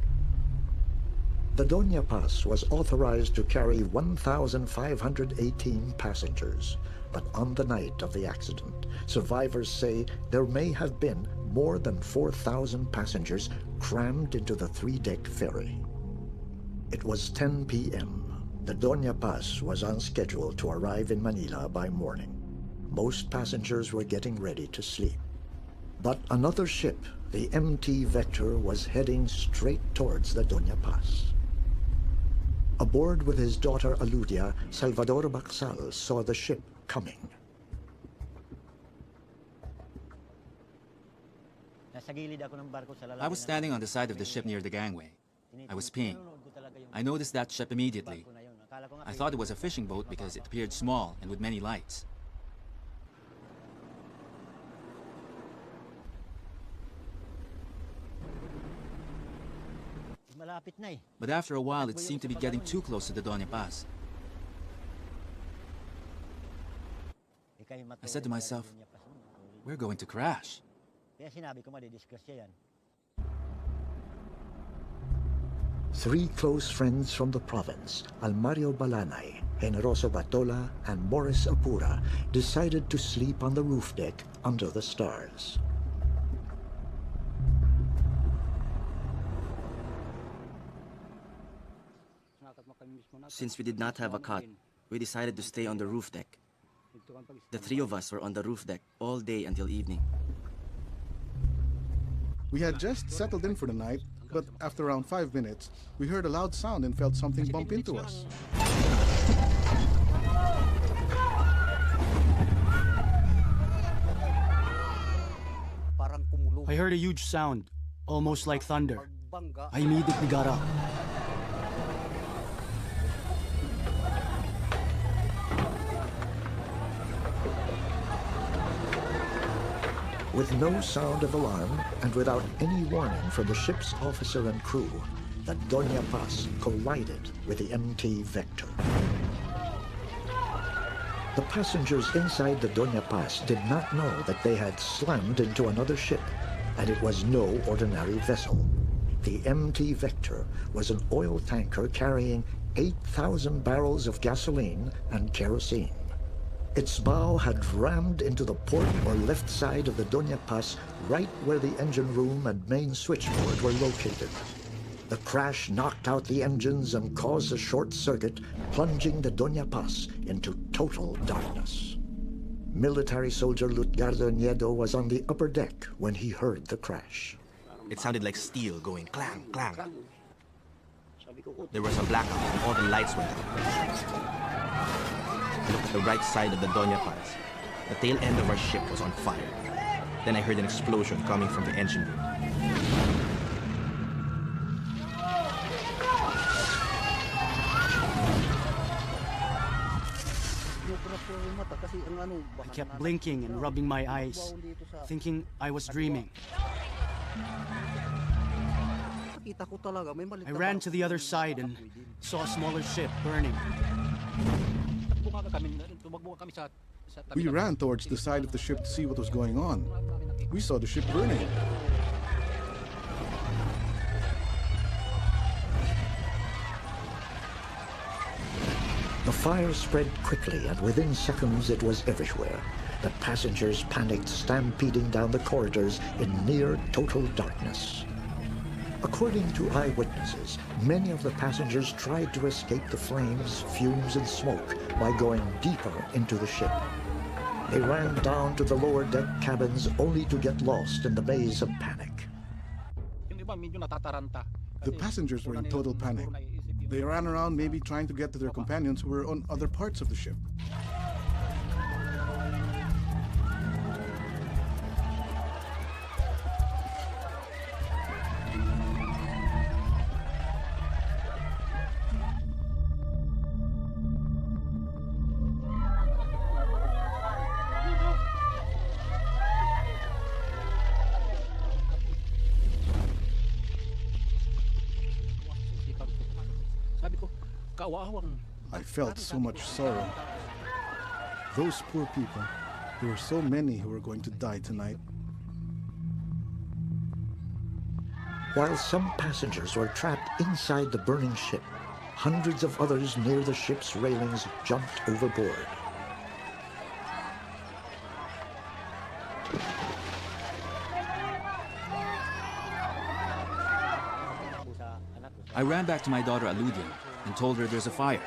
[SPEAKER 1] The Doña Paz was authorized to carry 1,518 passengers, but on the night of the accident, survivors say there may have been more than 4,000 passengers crammed into the 3-deck ferry. It was 10 p.m. The Doña Paz was on schedule to arrive in Manila by morning. Most passengers were getting ready to sleep. But another ship, the MT Vector, was heading straight towards the Doña Paz. Aboard with his daughter Aludia, Salvador Baxal saw the ship coming.
[SPEAKER 4] I was standing on the side of the ship near the gangway. I was peeing. I noticed that ship immediately. I thought it was a fishing boat because it appeared small and with many lights. But after a while, it seemed to be getting too close to the Doña Paz. I said to myself, we're going to crash.
[SPEAKER 1] Three close friends from the province, Almario Balanay, Generoso Batola, and Morris Apura, decided to sleep on the roof deck under the stars.
[SPEAKER 6] Since we did not have a cot, we decided to stay on the roof deck. The three of us were on the roof deck all day until evening.
[SPEAKER 7] We had just settled in for the night, but after around 5 minutes, we heard a loud sound and felt something bump into us.
[SPEAKER 8] I heard a huge sound, almost like thunder. I immediately got up.
[SPEAKER 1] With no sound of alarm and without any warning from the ship's officer and crew, the Doña Paz collided with the MT Vector. The passengers inside the Doña Paz did not know that they had slammed into another ship, and it was no ordinary vessel. The MT Vector was an oil tanker carrying 8,000 barrels of gasoline and kerosene. Its bow had rammed into the port or left side of the Doña Paz, right where the engine room and main switchboard were located. The crash knocked out the engines and caused a short circuit, plunging the Doña Paz into total darkness. Military soldier Lutgardo Nieto was on the upper deck when he heard the crash.
[SPEAKER 2] It sounded like steel going clang, clang. There was a blackout and all the lights went out. I looked at the right side of the Doña Paz. The tail end of our ship was on fire. Then I heard an explosion coming from the engine room.
[SPEAKER 8] I kept blinking and rubbing my eyes, thinking I was dreaming. I ran to the other side and saw a smaller ship burning.
[SPEAKER 7] We ran towards the side of the ship to see what was going on. We saw the ship burning.
[SPEAKER 1] The fire spread quickly, and within seconds it was everywhere. The passengers panicked, stampeding down the corridors in near total darkness. According to eyewitnesses, many of the passengers tried to escape the flames, fumes, and smoke by going deeper into the ship. They ran down to the lower deck cabins only to get lost in the maze of panic.
[SPEAKER 7] The passengers were in total panic. They ran around, maybe trying to get to their companions who were on other parts of the ship. I felt so much sorrow. Those poor people. There were so many who were going to die tonight.
[SPEAKER 1] While some passengers were trapped inside the burning ship, hundreds of others near the ship's railings jumped overboard.
[SPEAKER 4] I ran back to my daughter Aludia and told her there's a fire.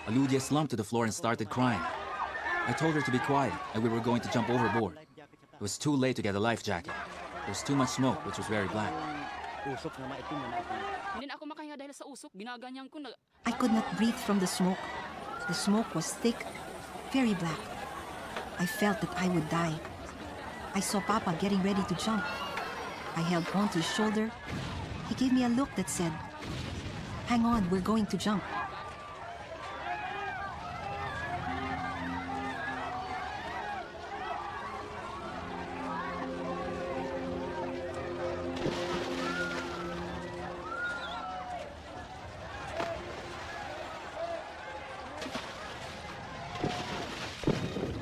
[SPEAKER 4] Aludia slumped to the floor and started crying. I told her to be quiet and we were going to jump overboard. It was too late to get a life jacket. There was too much smoke, which was very black.
[SPEAKER 3] I could not breathe from the smoke. The smoke was thick, very black. I felt that I would die. I saw Papa getting ready to jump. I held onto his shoulder. He gave me a look that said, "Hang on, we're going to jump."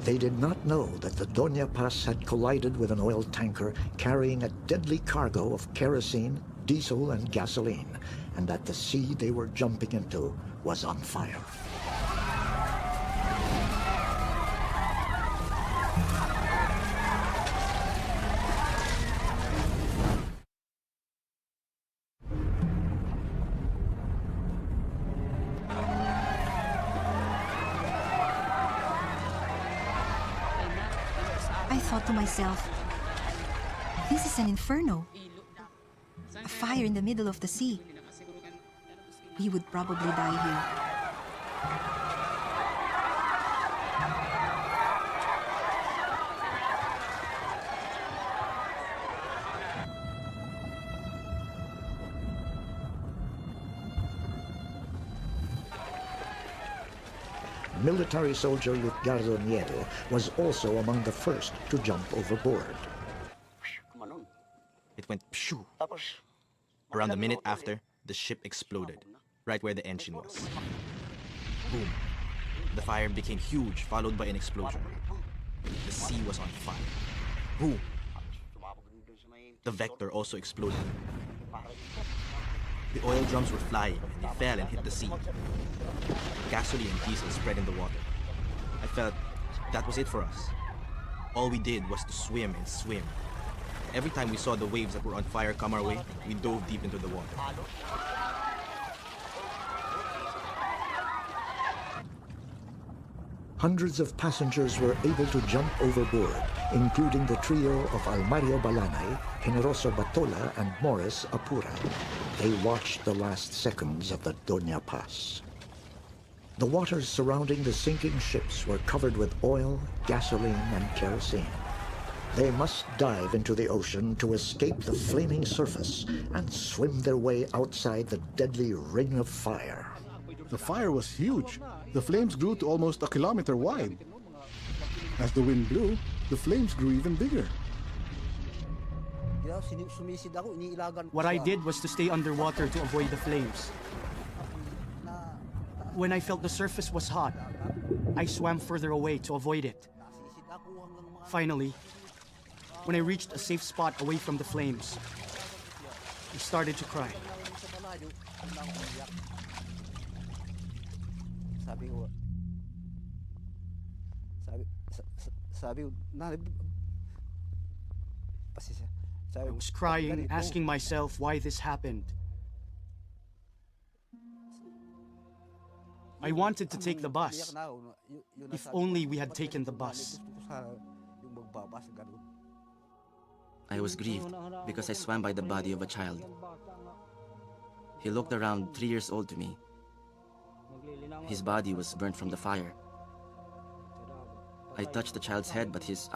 [SPEAKER 1] They did not know that the Doña Paz had collided with an oil tanker carrying a deadly cargo of kerosene, diesel, and gasoline, and that the sea they were jumping into was on fire.
[SPEAKER 3] I thought to myself, this is an inferno. A fire in the middle of the sea. We would probably die here.
[SPEAKER 1] Military soldier Lutgardo Nieto was also among the first to jump overboard.
[SPEAKER 2] It went pshoo. Around a minute after, the ship exploded, right where the engine was. Boom. The fire became huge, followed by an explosion. The sea was on fire. Boom. The Vector also exploded. The oil drums were flying, and they fell and hit the sea. Gasoline and diesel spread in the water. I felt that was it for us. All we did was to swim and swim. Every time we saw the waves that were on fire come our way, we dove deep into the water.
[SPEAKER 1] Hundreds of passengers were able to jump overboard, including the trio of Almario Balanay, Generoso Batola, and Morris Apura. They watched the last seconds of the Doña Paz. The waters surrounding the sinking ships were covered with oil, gasoline, and kerosene. They must dive into the ocean to escape the flaming surface and swim their way outside the deadly ring of fire.
[SPEAKER 7] The fire was huge. The flames grew to almost a kilometer wide. As the wind blew, the flames grew even bigger.
[SPEAKER 8] What I did was to stay underwater to avoid the flames. When I felt the surface was hot, I swam further away to avoid it. Finally, when I reached a safe spot away from the flames, I started to cry. I was crying, asking myself why this happened. I wanted to take the bus. If only we had taken the bus.
[SPEAKER 6] I was grieved because I swam by the body of a child. He looked around 3 years old to me. His body was burnt from the fire. I touched the child's head, but his